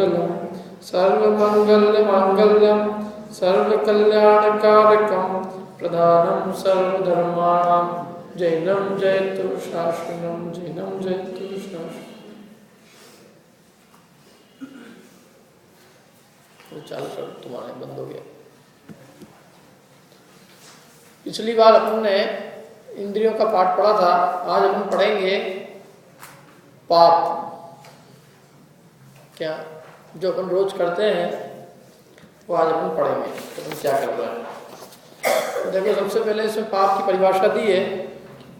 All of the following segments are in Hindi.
सर्वमङ्गलं सर्वमङ्गलमाङ्गल्यं सर्वकल्याणकारकं प्रधानं सर्वधर्माणां जैनं जयतु शासनं जैनं जयतु शासनं। चाल कर तुम्हारे बंद हो गया। पिछली बार अपन ने इंद्रियों का पाठ पढ़ा था, आज अपन पढ़ेंगे पाप। क्या जो अपन रोज करते हैं वो आज अपन पढ़ेंगे। तो अपन क्या कर रहे हैं देखो, सबसे पहले इसमें पाप की परिभाषा दी है।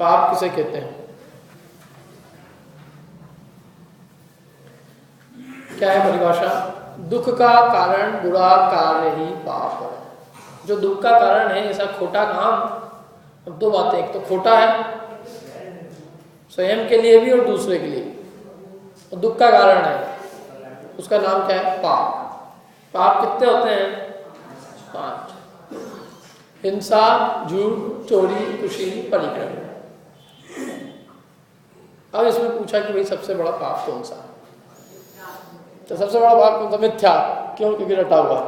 पाप किसे कहते हैं? क्या है परिभाषा? दुख का कारण बुरा कार्य ही पाप है। जो दुख का कारण है ऐसा खोटा काम। अब दो बातें, एक तो खोटा है स्वयं के लिए भी और दूसरे के लिए भी, और दुख का कारण है, उसका नाम क्या है? पाप। पाप कितने होते हैं? 5। हिंसा, झूठ, चोरी, कुशील, परिक्रम। अब इसमें पूछा कि भाई सबसे बड़ा पाप कौन सा? तो सबसे बड़ा पाप कौन सा? मिथ्या। क्यों? क्योंकि रटा हुआ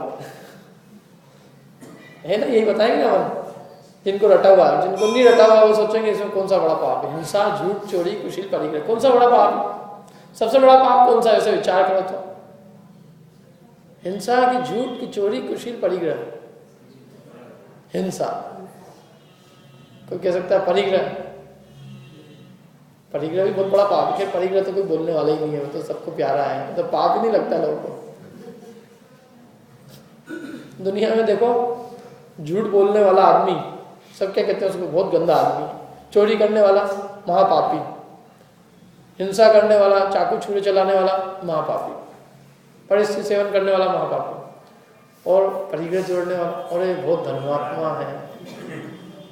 है ना, यही बताएंगे ना हम। जिनको रटा हुआ है, जिनको नहीं रटा हुआ वो सोचेंगे इसमें कौन सा बड़ा पाप है। हिंसा, झूठ, चोरी, कुशील, परिक्रम, कौन सा बड़ा पाप है? सबसे बड़ा पाप कौन सा है? ऐसे विचार करो तो। हिंसा की, झूठ की, चोरी, कुशील, परिग्रह। हिंसा। कोई कह सकता है परिग्रह, परिग्रह भी बहुत बड़ा पाप है। परिग्रह तो कोई बोलने वाला ही नहीं है, वो तो सबको प्यारा है, तो पाप ही नहीं लगता लोगों को। दुनिया में देखो, झूठ बोलने वाला आदमी सब क्या कहते हैं उसको? बहुत गंदा आदमी। चोरी करने वाला महापापी, हिंसा करने वाला, चाकू छुरे चलाने वाला महापापी, परिस्थिति सेवन करने वाला महापापी, और परिग्रह जोड़ने वाला और ये बहुत धर्मात्मा है,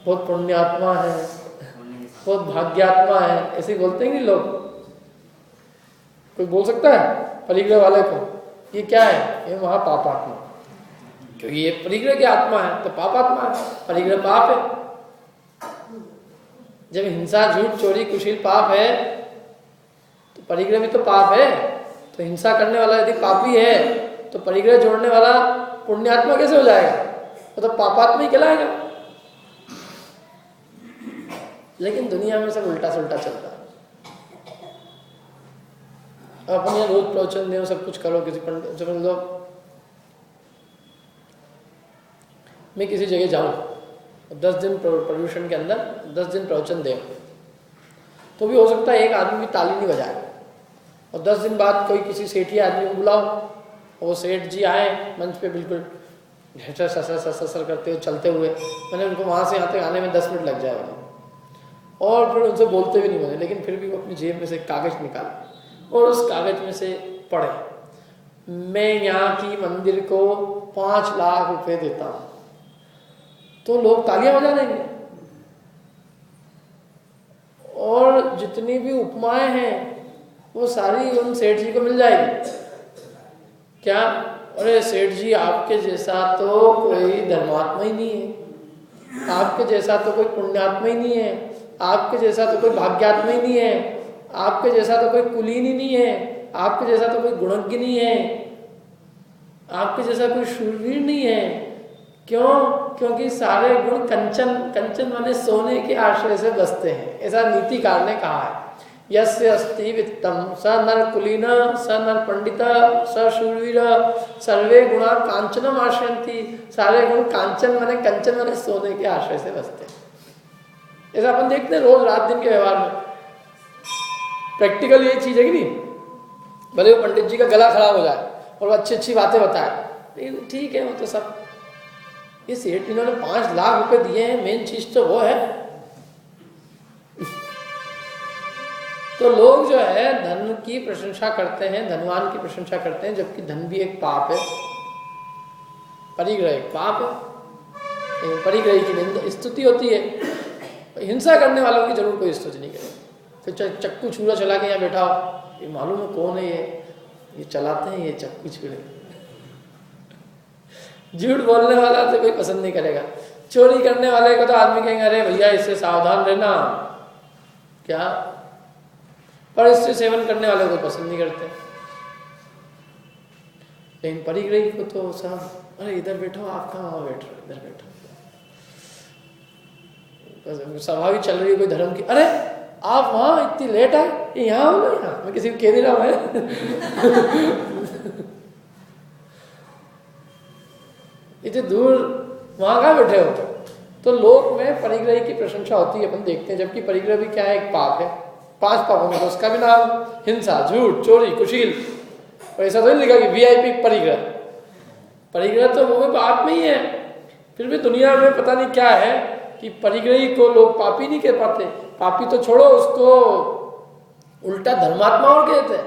बहुत पुण्यात्मा है, बहुत भाग्यात्मा है, ऐसे बोलते हैं कि लोग। कोई बोल सकता है परिग्रह वाले को ये क्या है? ये महापापात्मा। क्योंकि ये परिग्रह की आत्मा है तो पापात्मा है, परिग्रह पाप है। जब हिंसा, झूठ, चोरी, कुशील पाप है तो परिग्रह भी तो पाप है। तो हिंसा करने वाला यदि पापी है तो परिग्रह जोड़ने वाला पुण्यात्मा कैसे हो जाएगा? वो तो पापात्मा ही कहलाएगा। लेकिन दुनिया में सब उल्टा सुल्टा चलता है। अपन ये रोज प्रवचन दे, सब कुछ करो, किसी पंडित समझ लो मैं किसी जगह जाऊं 10 दिन प्रदूषण के अंदर 10 दिन प्रवचन दे, तो भी हो सकता है एक आदमी भी ताली नहीं बजाए, और 10 दिन बाद कोई किसी सेठी आदमी को बुलाओ और वो सेठ जी आए मंच पे बिल्कुल ससर करते हुए चलते हुए, मैंने उनको वहाँ से यहाँ तक आने में 10 मिनट लग जाएगा, और फिर उनसे बोलते भी नहीं बने, लेकिन फिर भी वो अपनी जेब में से कागज निकाले और उस कागज में से पढ़े, मैं यहाँ की मंदिर को 5 लाख रुपए देता हूँ, तो लोग तालियां बजा देंगे। और जितनी भी उपमाएं हैं वो सारी उन सेठ जी को मिल जाएगी। क्या? अरे सेठ जी आपके जैसा तो कोई धर्मात्मा ही नहीं है, आपके जैसा तो कोई पुण्यात्मा ही नहीं है, आपके जैसा तो कोई भाग्यात्मा ही नहीं है, आपके जैसा तो कोई कुलीन ही नहीं है, आपके जैसा तो कोई गुणज्ञ नहीं है, आपके जैसा कोई शूरवीर नहीं है। क्यों? क्योंकि सारे गुण कंचन, कंचन माने सोने के आश्रय से बसते हैं, ऐसा नीतिकार ने कहा है। यस्य अस्ति वित्तम स नर कुलीन स नर पंडित स शूरवीर सर्वे गुणा कांचनम आश्रयन्ति। सारे गुण कांचन माने, कंचन माने सोने के आश्रय से बसते हैं। ऐसा अपन देखते हैं रोज रात दिन के व्यवहार में। प्रैक्टिकल ये चीज है कि नहीं? भले वो पंडित जी का गला खराब हो जाए और वो अच्छी अच्छी बातें बताए, लेकिन ठीक है, वो तो सब ये सेठ इन्होंने 5 लाख रुपए दिए हैं, मेन चीज तो वो है। तो लोग जो है धन की प्रशंसा करते हैं, धनवान की प्रशंसा करते हैं, जबकि धन भी एक पाप है, परिग्रह एक पाप है। परिग्रही की निंदा स्तुति होती है, हिंसा करने वालों की जरूर कोई स्तुति नहीं करेगा। फिर चक्कू छुरा चला के यहाँ बैठा हो, ये मालूम है कौन है ये चलाते हैं ये चक्कू छुरे। झूठ बोलने वाला तो कोई पसंद नहीं करेगा, चोरी करने वाले को तो आदमी कहेंगे अरे भैया इससे सावधान रहना। क्या? पर इससे सेवन करने वाले को पसंद नहीं करते। लेकिन परिग्रही को तो सब, अरे इधर बैठो, आप कहाँ वहाँ बैठ रहे हो, इधर बैठो। सभा भी चल रही है कोई धर्म की, अरे आप वहाँ इतनी लेट आए, यहाँ हो ना, यहाँ मैं किसी को कह नहीं रहा हूँ इतने दूर वहाँ कहाँ बैठे हो। तो लोक में परिग्रही की प्रशंसा होती है, अपन देखते हैं, जबकि परिग्रह भी क्या है, एक पाप है। 5 पापों में तो उसका भी नाम हिंसा, झूठ, चोरी, कुशील। और ऐसा तो नहीं लिखा कि वीआईपी परिग्रह, परिग्रह तो वो पाप में ही है। फिर भी दुनिया में पता नहीं क्या है कि परिग्रही को लोग पापी नहीं कह पाते। पापी तो छोड़ो, उसको उल्टा धर्मात्मा और कहते हैं।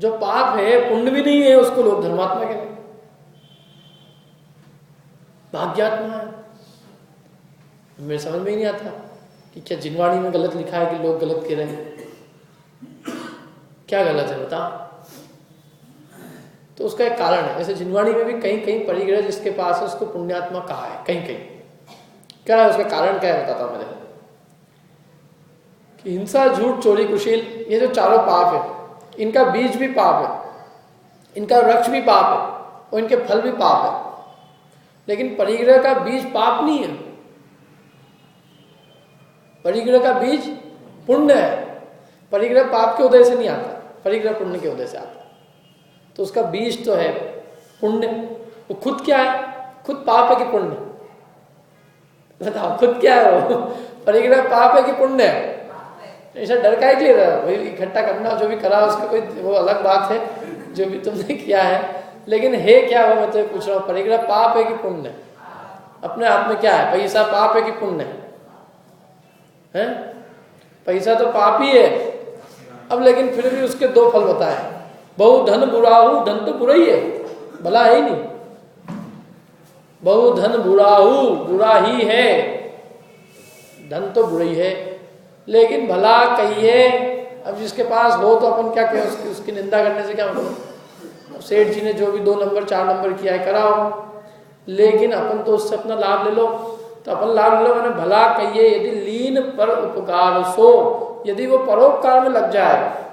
जो पाप है, पुण्य भी नहीं है, उसको लोग धर्मात्मा कहते हैं, भाग्यात्मा है। मेरे समझ में ही नहीं आता कि क्या जिनवाणी में गलत लिखा है कि लोग गलत कह रहे हैं, क्या गलत है बता। तो उसका एक कारण है। जैसे जिनवाणी में भी कहीं कहीं परिग्रह जिसके पास है उसको पुण्यात्मा कहा है, कहीं कहीं। क्या है उसका कारण, क्या है बताता हूं मैं देखो। कि हिंसा, झूठ, चोरी, कुशील, ये जो चारों पाप है, इनका बीज भी पाप है, इनका वृक्ष भी पाप है और इनके फल भी पाप है। लेकिन परिग्रह का बीज पाप नहीं है, परिग्रह का बीज पुण्य है। परिग्रह पाप के उदय से नहीं आता, परिग्रह पुण्य के उदय से आता। तो उसका बीज तो है पुण्य। वो खुद क्या है, खुद पाप है कि पुण्य, बताओ खुद क्या है वो। परिग्रह पाप है कि पुण्य है। ऐसा डर का ही ले रहा है, वही इकट्ठा करना, जो भी करा उसका कोई वो अलग बात है, जो भी तुमने किया है। लेकिन है क्या वो, मैं तो पूछ रहा हूँ, परिग्रह पाप है कि पुण्य है? अपने हाथ में क्या है, पैसा पाप है कि पुण्य है? पैसा तो पाप ही है। अब लेकिन फिर भी उसके 2 फल बताए, बहु धन बुराहु, धन तो बुरा ही है, भला है ही नहीं। बहु धन बुराहु, बुरा ही है, धन तो बुरा ही है, लेकिन भला कहिए। अब जिसके पास हो तो अपन क्या कहें, उसकी निंदा करने से क्या मतलब। सेठ जी ने जो भी 2 नंबर 4 नंबर किया है कराओ, लेकिन अपन तो उससे अपना लाभ ले लो। तो अपन लाभ ले लो, मैंने भला कहिए, यदि लीन पर उपकार सो, यदि वो परोपकार में लग जाए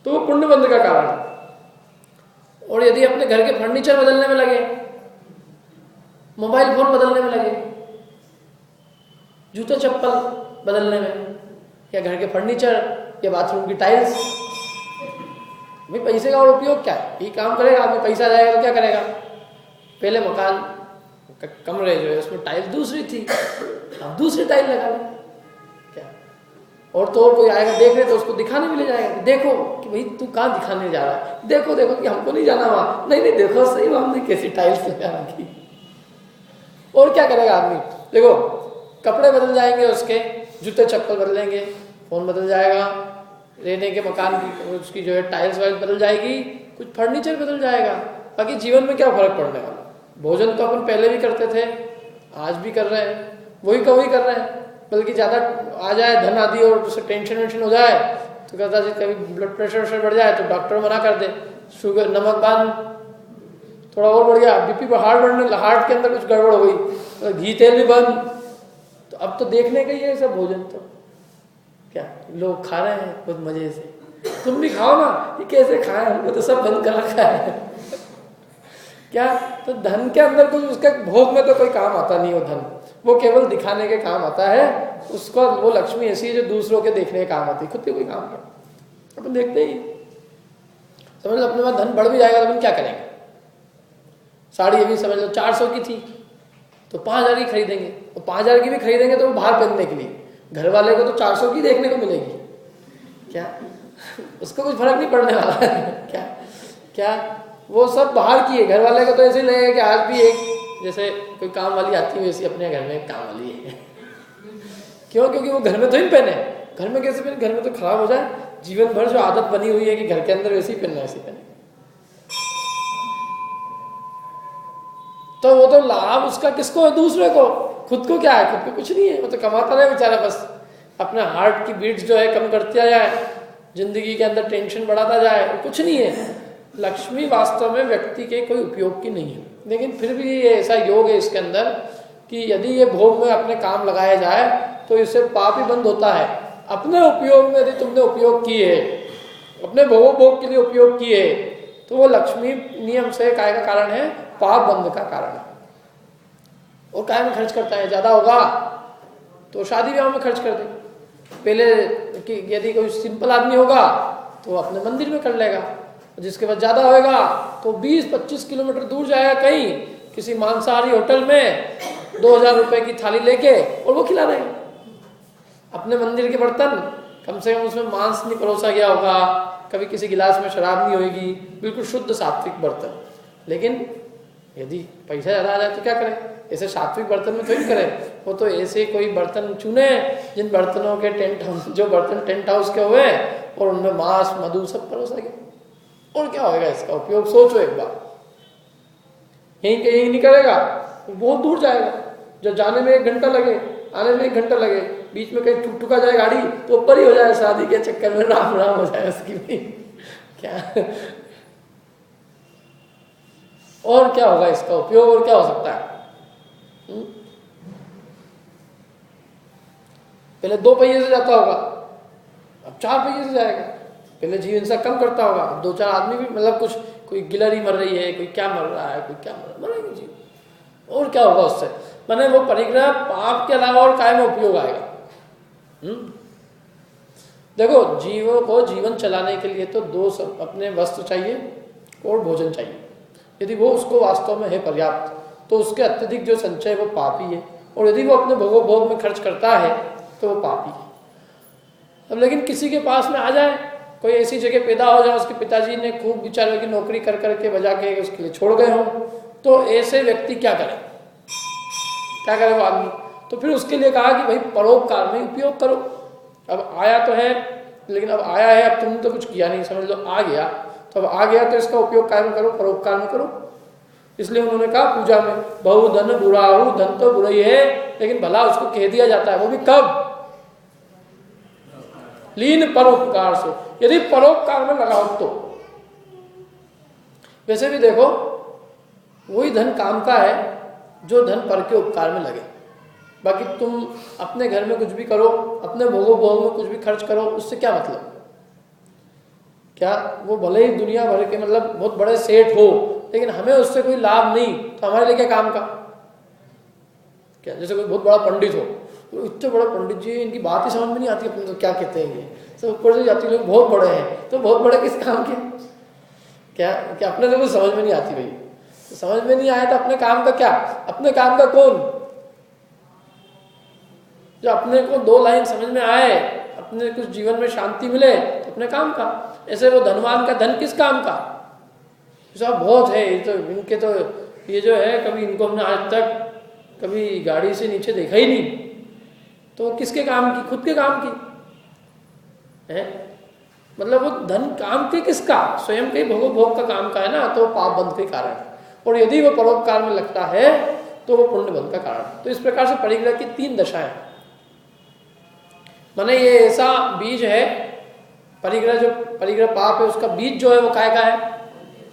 तो वो पुण्य बंध का कारण है। और यदि अपने घर के फर्नीचर बदलने में लगे, मोबाइल फोन बदलने में लगे, जूते चप्पल बदलने में, या घर के फर्नीचर या बाथरूम की टाइल्स, भाई पैसे का और उपयोग क्या है? ये काम करेगा आदमी, पैसा जाएगा तो क्या करेगा? पहले मकान कमरे जो है उसमें टाइल दूसरी थी, अब दूसरी टाइल लगा ले क्या। और तो और कोई आएगा देखने तो उसको दिखाने भी ले जाएगा, देखो कि भाई तू कहाँ दिखाने जा रहा है, देखो देखो कि हमको नहीं जाना वहां, नहीं नहीं देखो सही हमने कैसी टाइल्स लगा रखी। और क्या करेगा आदमी? देखो कपड़े बदल जाएंगे उसके, जूते चप्पल बदलेंगे, फोन बदल जाएगा, रहने के मकान की उसकी जो है टाइल्स वाइल्स बदल जाएगी, कुछ फर्नीचर बदल जाएगा। बाकी जीवन में क्या फर्क पड़ने वाला? भोजन तो अपन पहले भी करते थे, आज भी कर रहे हैं, वही का वही कर रहे हैं। बल्कि ज़्यादा आ जाए धन आदि और उससे टेंशन वेंशन हो जाए तो कहता जी कभी ब्लड प्रेशर बढ़ जाए तो डॉक्टर मना कर दे, शुगर नमक बंद, थोड़ा और बढ़ गया बीपी पर हार्ट के अंदर कुछ गड़बड़ हो गई तो घी तेल भी बंद। तो अब तो देखने का ही है सब भोजन, तो क्या लोग खा रहे हैं बहुत मजे से, तुम भी खाओ ना। ये कैसे खाए, हमको तो सब बंद कर रखा है क्या। तो धन के अंदर कुछ उसके भोग में तो कोई काम आता नहीं हो धन, वो केवल दिखाने के काम आता है। उसको वो लक्ष्मी ऐसी है जो दूसरों के देखने के काम आती है, खुद के कोई काम नहीं। अपन देखते ही समझ लो अपने पास धन बढ़ भी जाएगा तो अपन क्या करेंगे। साड़ी अभी समझ लो 400 की थी तो 5000 की खरीदेंगे, और 5000 की भी खरीदेंगे तो वो बाहर पहनने के लिए, घर वाले को तो 400 की देखने को मिलेगी क्या, उसको कुछ फर्क नहीं पड़ने वाला क्या क्या, वो सब बाहर की है। घर वाले को तो ऐसे ही लगेगा कि आज भी एक जैसे कोई काम वाली आती है वैसे अपने घर में एक काम वाली है क्यों? क्योंकि वो घर में तो ही पहने, घर में कैसे पहने, घर में तो खराब हो जाए। जीवन भर जो आदत बनी हुई है कि घर के अंदर वैसे ही पहनना, वैसे पहने, तो वो तो लाभ उसका किसको है? दूसरे को। खुद को क्या है? खुद को कुछ नहीं है, वो तो कमाता रहे बेचारा, बस अपने हार्ट की बीट्स जो है कम करता जाए, जिंदगी के अंदर टेंशन बढ़ाता जाए, कुछ नहीं है। लक्ष्मी वास्तव में व्यक्ति के कोई उपयोग की नहीं है, लेकिन फिर भी ये ऐसा योग है इसके अंदर कि यदि ये भोग में अपने काम लगाया जाए तो इससे पाप ही बंद होता है। अपने उपयोग में यदि तुमने उपयोग किए, अपने भोग के लिए उपयोग किए, तो वो लक्ष्मी नियम से काय का कारण है, पाप बंध का कारण है। और काय में खर्च करता है, ज्यादा होगा तो शादी ब्याह में खर्च कर दे। पहले कि यदि कोई सिंपल आदमी होगा तो अपने मंदिर में कर लेगा, जिसके बाद ज्यादा होएगा तो 20-25 किलोमीटर दूर जाएगा कहीं किसी मांसाहारी होटल में 2000 रुपए की थाली लेके और वो खिला देगा। अपने मंदिर के बर्तन कम से कम उसमें मांस नहीं परोसा गया होगा, कभी किसी गिलास में शराब नहीं होगी, बिल्कुल शुद्ध सात्विक बर्तन। लेकिन यदि पैसा ज्यादा आ जाए तो क्या करें, ऐसे सात्विक बर्तन में थोड़ी करें, वो तो ऐसे कोई बर्तन चुने जिन बर्तनों के जो बर्तन टेंट हाउस के हुए और उनमें मांस मधु सब परोसा गया। और क्या होगा इसका उपयोग, सोचो एक बार। यहीं के यहीं नहीं करेगा, बहुत दूर जाएगा, जो जाने में 1 घंटा लगे आने में 1 घंटा लगे, बीच में कहीं ठुका जाए गाड़ी तो ऊपर ही हो जाए, शादी के चक्कर में राम राम हो जाए उसकी भी। क्या और क्या होगा इसका उपयोग, और क्या हो सकता है? पहले 2 पहिए से जाता होगा, अब 4 पहिए से जाएगा। पहले जीवन से कम करता होगा, 2-4 आदमी भी मतलब कुछ, कोई गिलहरी मर रही है, कोई क्या मर रहा है, कोई क्या मरेगी जी। और क्या होगा उससे, माने वो परिग्रह पाप के अलावा और काय में उपयोग आएगा। देखो, जीवों को जीवन चलाने के लिए तो 2 अपने वस्त्र चाहिए और भोजन चाहिए। यदि वो उसको वास्तव में है पर्याप्त तो उसके अत्यधिक जो संचय वो पापी है, और यदि वो अपने भोग में खर्च करता है तो वो पापी है। अब लेकिन किसी के पास में आ जाए, कोई ऐसी जगह पैदा हो जाए, उसके पिताजी ने खूब बेचारे की नौकरी कर करके बजा के उसके लिए छोड़ गए हो, तो ऐसे व्यक्ति क्या करे वो आदमी? तो फिर उसके लिए कहा कि भाई परोपकार में उपयोग करो। अब आया तो है, लेकिन अब आया है, अब तुमने तो कुछ किया नहीं, समझ लो आ गया, तो अब आ गया तो इसका उपयोग काय में करो, परोपकार में करो। इसलिए उन्होंने कहा पूजा में बहु धन बुराहु, धन तो बुरा ही है लेकिन भला उसको कह दिया जाता है, वो भी कब? लीन परोपकार से, यदि परोपकार में लगाओ तो। वैसे भी देखो, वही धन काम का है जो धन पर के उपकार में लगे। बाकी तुम अपने घर में कुछ भी करो, अपने भोग में कुछ भी खर्च करो, उससे क्या मतलब? क्या वो भले ही दुनिया भर के मतलब बहुत बड़े सेठ हो, लेकिन हमें उससे कोई लाभ नहीं, तो हमारे लिए क्या काम का? क्या जैसे कोई बहुत बड़ा पंडित हो, तो इतने बड़े पंडित जी, इनकी बात ही समझ में नहीं आती, अपने तो क्या कहते हैं ये सब ऊपर से जाती, लोग बहुत बड़े हैं, तो बहुत बड़े किस काम के? क्या अपने तो कुछ समझ में नहीं आती भाई। तो समझ में नहीं आया तो अपने काम का क्या? अपने काम का कौन? जो अपने को 2 लाइन समझ में आए, अपने कुछ जीवन में शांति मिले, तो अपने काम का। ऐसे वो धनवान का धन किस काम का? सब बहुत है, ये तो इनके तो ये जो है, कभी इनको हमने आज तक कभी गाड़ी से नीचे देखा ही नहीं, तो किसके काम की? खुद के काम की है। मतलब वो धन काम के किसका? स्वयं के भोग का काम का है ना, तो पाप बंध के कारण। और यदि वो परोपकार में लगता है तो वो पुण्य बंध का कारण। तो इस प्रकार से परिग्रह की 3 दशाएं, माने ये ऐसा बीज है, परिग्रह पाप है, उसका बीज जो है वो काय का है?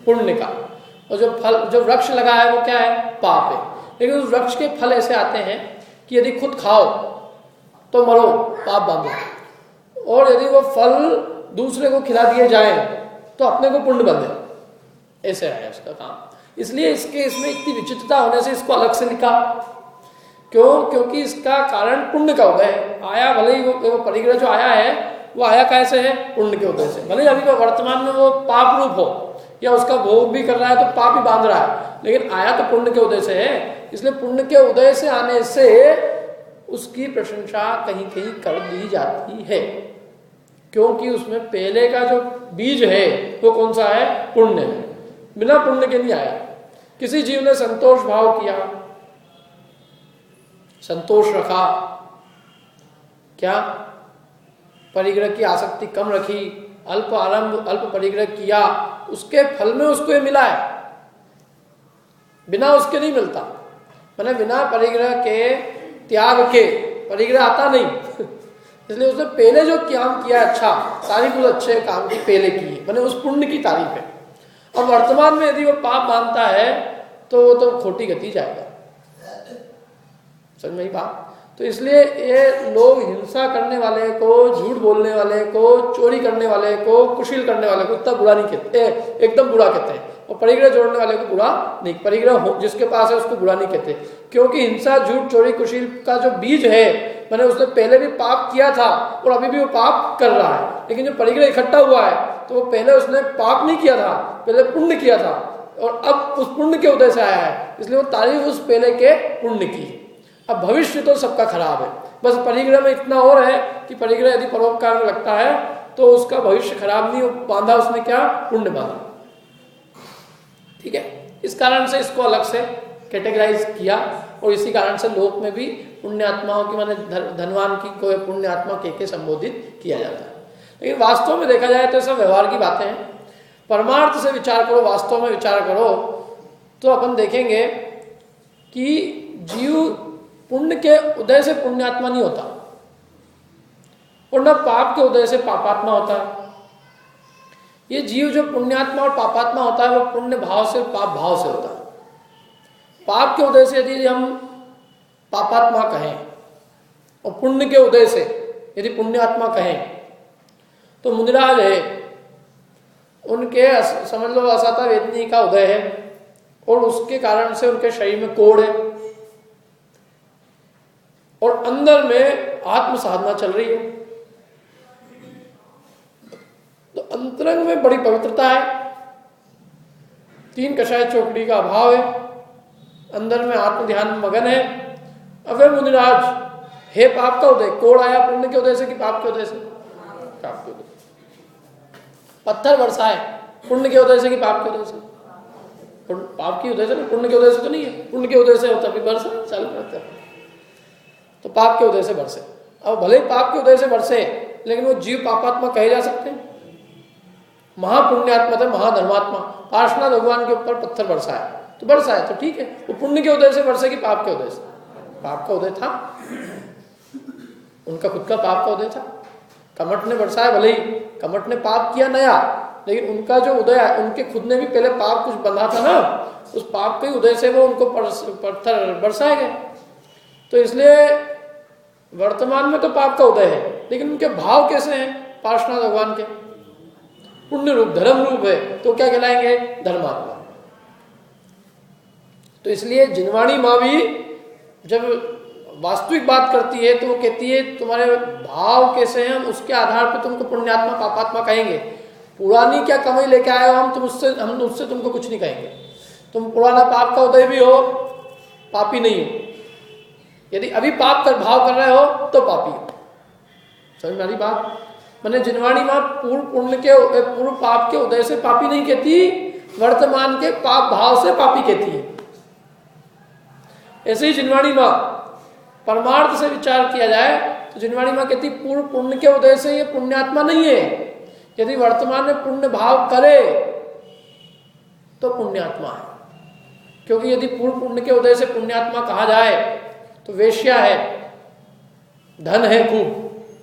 पुण्य का। और जो फल, जो वृक्ष लगा है वो क्या है? पाप है। लेकिन उस वृक्ष के फल ऐसे आते हैं कि यदि खुद खाओ तो मरो, पाप बांधो, और यदि वो फल दूसरे को खिला दिए जाए तो अपने को पुण्य बंधे। ऐसे है उसका काम। इसलिए इसमें इतनी विचित्रता होने से इसको अलग से लिखा। क्यों? क्योंकि इसका कारण पुण्य का उदय है। आया भले ही वो परिग्रह जो आया है वो आया कैसे है? पुण्य के उदय से। भले ही अभी वर्तमान में वो पाप रूप हो या उसका भोग भी कर रहा है तो पाप ही बांध रहा है, लेकिन आया तो पुण्य के उदय से है। इसलिए पुण्य के उदय से आने से उसकी प्रशंसा कहीं कहीं कर दी जाती है, क्योंकि उसमें पहले का जो बीज है वो कौन सा है? पुण्य है। बिना पुण्य के नहीं आया। किसी जीव ने संतोष भाव किया, संतोष रखा, क्या परिग्रह की आसक्ति कम रखी, अल्प आरंभ अल्प परिग्रह किया, उसके फल में उसको ये मिला है, बिना उसके नहीं मिलता। मैंने बिना परिग्रह के त्याग के परिग्रह आता नहीं। इसलिए उसने पहले जो काम किया अच्छा, तारीफ उस अच्छे काम की पहले की है, मैंने उस पुण्य की तारीफ है। अब वर्तमान में यदि वो पाप मानता है तो वो तो खोटी गति जाएगा। समझ में ही बात? तो इसलिए ये लोग हिंसा करने वाले को, झूठ बोलने वाले को, चोरी करने वाले को, कुशील करने वाले को इतना बुरा नहीं कहते, एकदम बुरा कहते हैं। और परिग्रह जोड़ने वाले को बुरा नहीं, परिग्रह जिसके पास है उसको बुरा नहीं कहते, क्योंकि हिंसा, झूठ, चोरी, कुशील का जो बीज है, मैंने उसने पहले भी पाप किया था और अभी भी वो पाप कर रहा है। लेकिन जो परिग्रह इकट्ठा हुआ है तो वो पहले उसने पाप नहीं किया था, पहले पुण्य किया था और अब उस पुण्य के उदय से आया है, इसलिए वो तारीफ उस पहले के पुण्य की। अब भविष्य तो सबका खराब है, बस परिग्रह में इतना और है कि परिग्रह यदि परोपकार में लगता है तो उसका भविष्य खराब नहीं, बांधा उसने क्या, पुण्य बांधा। ठीक है, इस कारण से इसको अलग से कैटेगराइज किया और इसी कारण से लोक में भी पुण्य आत्माओं की, माने धनवान की को पुण्य आत्मा के संबोधित किया जाता है। लेकिन वास्तव में देखा जाए तो सब व्यवहार की बातें हैं। परमार्थ से विचार करो, वास्तव में विचार करो तो अपन देखेंगे कि जीव पुण्य के उदय से पुण्यात्मा नहीं होता और न पाप के उदय से पापात्मा होता है। ये जीव जो पुण्यात्मा और पापात्मा होता है वो पुण्य भाव से, पाप भाव से होता है। पाप के उदय से यदि हम पापात्मा कहें और पुण्य के उदय से यदि पुण्यात्मा कहें तो मुनिराज है, उनके समझ लो असाता वेदनी का उदय है और उसके कारण से उनके शरीर में कोढ़ है और अंदर में आत्म साधना चल रही है, तो अंतरंग में बड़ी पवित्रता है, 3 कषाय चौकड़ी का अभाव है, अंदर में आत्म ध्यान में मगन है। अब वे मुनिराज, हे पाप का उदय, कोढ़ आया पुण्य के उदय से कि पाप के उदय से? पाप के उदय। पत्थर बरसाए पुण्य के उदय से कि पाप के उदय से? पाप की उदय से ना, पुण्य के उदय से तो नहीं है, पुण्य के उदय से होता भी बरसा चालू करते हैं, तो पाप के उदय से बरसे। अब भले ही पाप के उदय से बरसे लेकिन वो जीव पापात्मा कहे जा सकते हैं। महापुण्यात्मा थे, महाधर्मात्मा, पार्श्वनाथ भगवान के ऊपर पत्थर बरसाया तो बरसाया तो ठीक है, वो पुण्य के उदय से बरसे कि पाप के उदय से? पाप का उदय था, उनका खुद का पाप का उदय था। कमठ ने बरसाया, भले ही कमठ ने पाप किया नया, लेकिन उनका जो उदय है, उनके खुद ने भी पहले पाप कुछ बंधा था ना, उस पाप के उदय से वो उनको पत्थर बरसाए गए। तो इसलिए वर्तमान में तो पाप का उदय है, लेकिन उनके भाव कैसे हैं? पार्श्वनाथ भगवान के पुण्य रूप, धर्म रूप है, तो क्या कहलाएंगे? धर्मात्मा। तो इसलिए जिनवाणी माँ भी जब वास्तविक बात करती है तो वो कहती है तुम्हारे भाव कैसे हैं, हम उसके आधार पर तुमको पुण्यात्मा पापात्मा कहेंगे। पुरानी क्या कमाई लेके आए हो हम उससे तुमको कुछ नहीं कहेंगे। तुम पुराना पाप का उदय भी हो, पापी नहीं हो। यदि अभी पाप कर भाव कर रहे हो तो पापी हो। समझ में आ रही बात? मैंने जिनवाणी माँ पूर्व पुण्य के, पूर्व पाप के उदय से पापी नहीं कहती, वर्तमान के पाप भाव से पापी कहती है। ऐसे ही जिनवाणी माँ परमार्थ से विचार किया जाए तो जिनवाणी माँ कहती पूर्व पुण्य के उदय से ये पुण्यात्मा नहीं है, यदि वर्तमान में पुण्य भाव करे तो पुण्यात्मा है। क्योंकि यदि पूर्व पुण्य के उदय से पुण्यात्मा कहा जाए तो वेश्या है, धन है खूब,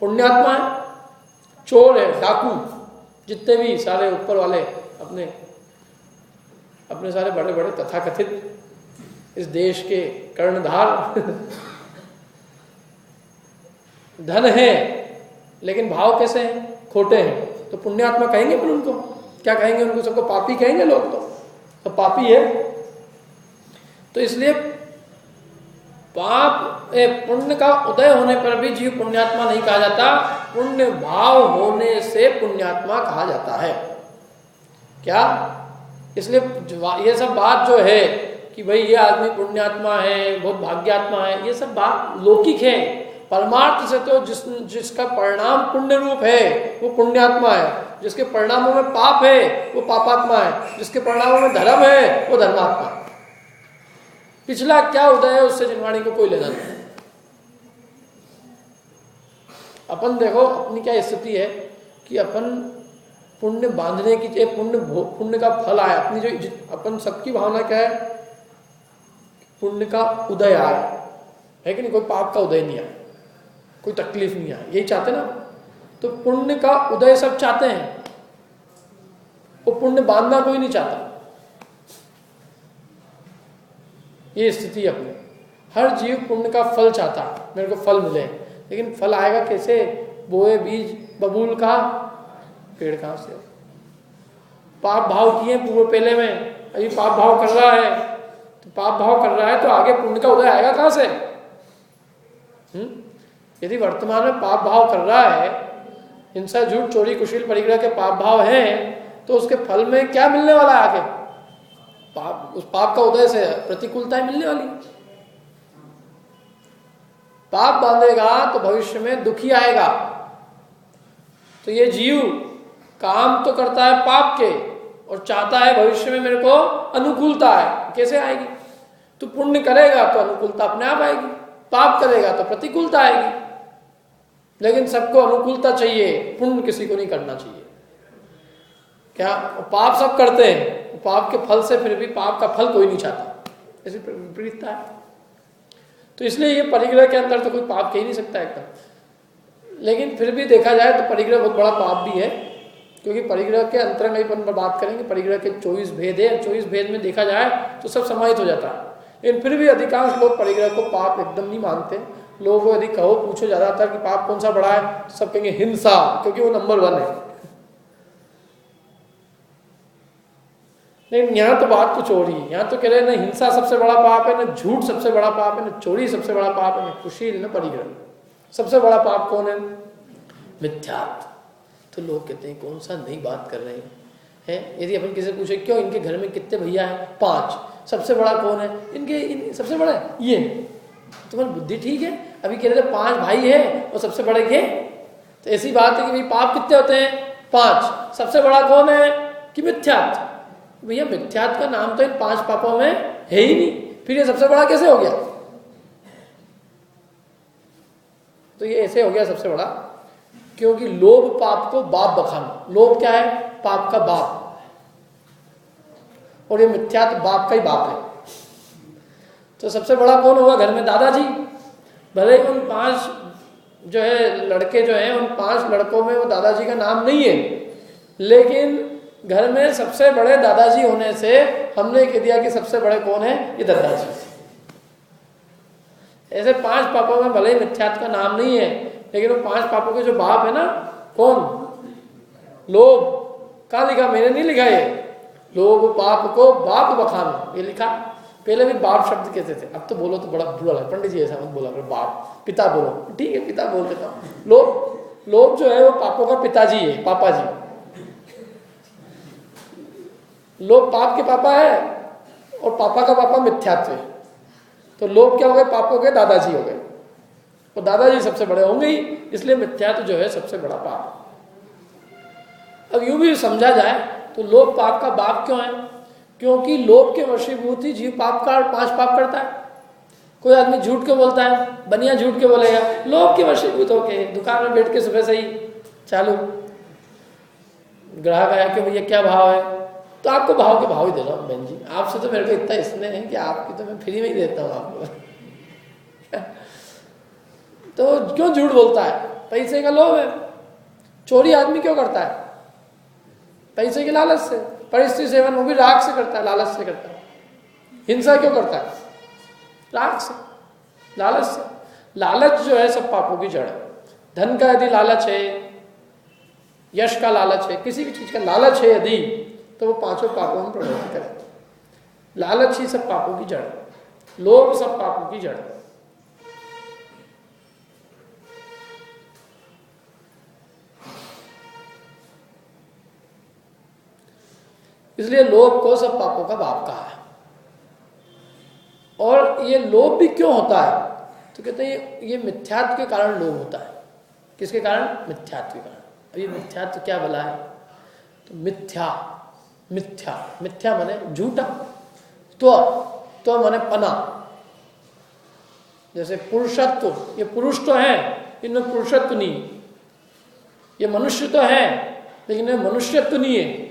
पुण्यात्मा है। चोर है, डाकू, जितने भी सारे ऊपर वाले अपने सारे बड़े बड़े तथाकथित इस देश के कर्णधार धन है लेकिन भाव कैसे हैं? खोटे हैं। तो पुण्यात्मा कहेंगे पर उनको क्या कहेंगे? उनको सबको पापी कहेंगे लोग, तो पापी है। तो इसलिए पाप पुण्य का उदय होने पर भी जीव पुण्यात्मा नहीं कहा जाता, पुण्य भाव होने से पुण्यात्मा कहा जाता है। क्या? इसलिए ये सब बात जो है कि भाई ये आदमी पुण्यात्मा है, बहुत भाग्यात्मा है, ये सब बात लौकिक है। परमार्थ से तो जिसका परिणाम पुण्य रूप है वो पुण्यात्मा है, जिसके परिणामों में पाप है वो पापात्मा है, जिसके परिणामों में धर्म है वो धर्मात्मा है। पिछला क्या उदय है उससे जिनवाणी को कोई लेना नहीं। अपन देखो अपनी क्या स्थिति है कि अपन पुण्य बांधने की, पुण्य का फल आया, अपनी जो अपन सबकी भावना क्या है? पुण्य का उदय आया है कि नहीं? कोई पाप का उदय नहीं आया, कोई तकलीफ नहीं आया, यही चाहते ना। तो पुण्य का उदय सब चाहते हैं, वो पुण्य बांधना कोई नहीं चाहता। ये स्थिति अपनी। हर जीव पुण्य का फल चाहता है, मेरे को फल मिले, लेकिन फल आएगा कैसे? बोए बीज बबूल का पेड़ कहाँ से? पाप भाव किए पूर्व पहले में, अभी पाप भाव कर रहा है, तो पाप भाव कर रहा है तो आगे पुण्य का उदय आएगा कहाँ से? यदि वर्तमान में पाप भाव कर रहा है, हिंसा झूठ चोरी कुशील परिग्रह के पाप भाव हैं, तो उसके फल में क्या मिलने वाला है आगे? पाप, उस पाप का उदय से प्रतिकूलताएं मिलने वाली। पाप बांधेगा तो भविष्य में दुखी आएगा। तो ये जीव काम तो करता है पाप के और चाहता है भविष्य में मेरे को अनुकूलता है, कैसे आएगी? तो पुण्य करेगा तो अनुकूलता अपने आप आएगी, पाप करेगा तो प्रतिकूलता आएगी। लेकिन सबको अनुकूलता चाहिए, पुण्य किसी को नहीं करना चाहिए। क्या पाप सब करते हैं, पाप के फल से फिर भी पाप का फल कोई नहीं चाहता, ऐसी विपरीतता है। तो इसलिए ये परिग्रह के अंदर तो कोई पाप कह ही नहीं सकता एकदम। लेकिन फिर भी देखा जाए तो परिग्रह बहुत बड़ा पाप भी है, क्योंकि परिग्रह के अंतरंग पर बात करेंगे, परिग्रह के 24 भेद है, 24 भेद में देखा जाए तो सब समाहित हो जाता है। लेकिन फिर भी अधिकांश लोग परिग्रह को पाप एकदम नहीं मानते। लोगों को यदि कहो, पूछो ज्यादातर कि पाप कौन सा बड़ा है, सब कहेंगे हिंसा, क्योंकि वो नंबर 1 है। लेकिन यहाँ तो बात कुछ और ही है। यहाँ तो कह रहे हैं ना हिंसा सबसे बड़ा पाप है, ना झूठ सबसे बड़ा पाप है, ना चोरी सबसे बड़ा पाप है, ना कुशील, ना परिग्रह। सबसे बड़ा पाप कौन है? मिथ्यात्व। तो लोग कहते हैं कौन सा नई बात कर रहे हैं? यदि अपन किसी पूछे क्यों इनके घर में कितने भैया हैं? 5। सबसे बड़ा कौन है? सबसे बड़ा है ये। तुम्हारी बुद्धि ठीक है? अभी कह रहे थे 5 भाई है और सबसे बड़े के। तो ऐसी बात है कि भाई पाप कितने होते हैं? 5। सबसे बड़ा कौन है? कि मिथ्यात्व। भैया मिथ्यात्व का नाम तो इन 5 पापों में है ही नहीं, फिर ये सबसे बड़ा कैसे हो गया? तो ये ऐसे हो गया सबसे बड़ा, क्योंकि लोभ पाप को बाप बखाना। लोभ क्या है? पाप का बाप, और ये मिथ्यात्व बाप का ही बाप है। तो सबसे बड़ा कौन होगा घर में? दादाजी। भले ही उन 5 जो है लड़के जो हैं, उन 5 लड़कों में वो दादाजी का नाम नहीं है, लेकिन घर में सबसे बड़े दादाजी होने से हमने कह दिया कि सबसे बड़े कौन है? ये दादाजी। ऐसे 5 पापों में भले ही मिथ्यात्व का नाम नहीं है, लेकिन वो 5 पापों के जो बाप है ना, कौन? लोभ। कहाँ लिखा? मैंने नहीं लिखा ये। लोभ पाप को बाप बखाना, ये लिखा। पहले भी बाप शब्द कहते थे, अब तो बोलो तो बड़ा बुरा लगा। पंडित जी ऐसा मत बोला करो, बाप। पिता बोलो, ठीक है पिता बोल देता हूँ। लोभ जो है वो पापों का पिताजी है, पापा जी। लोभ पाप के पापा है और पापा का पापा मिथ्यात्व है। तो लोभ क्या हो गए? पापों के दादाजी हो गए, और दादाजी सबसे बड़े होंगे ही, इसलिए मिथ्यात्व जो है सबसे बड़ा पाप। अब यूं भी समझा जाए तो लोभ पाप का बाप क्यों है? क्योंकि लोभ के वशीभूत ही जीव पाप का 5 पाप करता है। कोई आदमी झूठ के बोलता है, बनिया झूठ के बोलेगा, लोभ के वशीभूत होके दुकान में बैठ के सुबह से ही चालू। ग्राहक आया कि भैया क्या भाव है? तो आपको भाव के भाव ही दे रहा हूँ बहन जी, आपसे तो मेरे को इतना स्नेह है कि आपकी तो मैं फ्री में ही देता हूँ आपको। तो क्यों झूठ बोलता है? पैसे का लोभ है। चोरी आदमी क्यों करता है? पैसे के लालच से। परिस्थिति सेवन वो भी राग से करता है, लालच से करता है। हिंसा क्यों करता है? राग से, लालच से। लालच जो है सब पापों की जड़ है। धन का यदि लालच है, यश का लालच है, किसी भी चीज का लालच है यदि, तो वो 5 पापों में प्रवृत्ति करे। लालच ही सब पापों की जड़ है, लोभ सब पापों की जड़ है। इसलिए लोभ को सब पापों का बाप कहा है। और ये लोभ भी क्यों होता है? तो कहते हैं ये मिथ्यात्व के कारण लोभ होता है। किसके कारण? मिथ्यात्व के कारण। अब ये मिथ्यात्व क्या भला है? तो मिथ्या माने झूठा, तो माने पना। जैसे पुरुषत्व, ये पुरुष तो है, इनमें पुरुषत्व नहीं। ये मनुष्य तो है, लेकिन ये मनुष्यत्व नहीं है।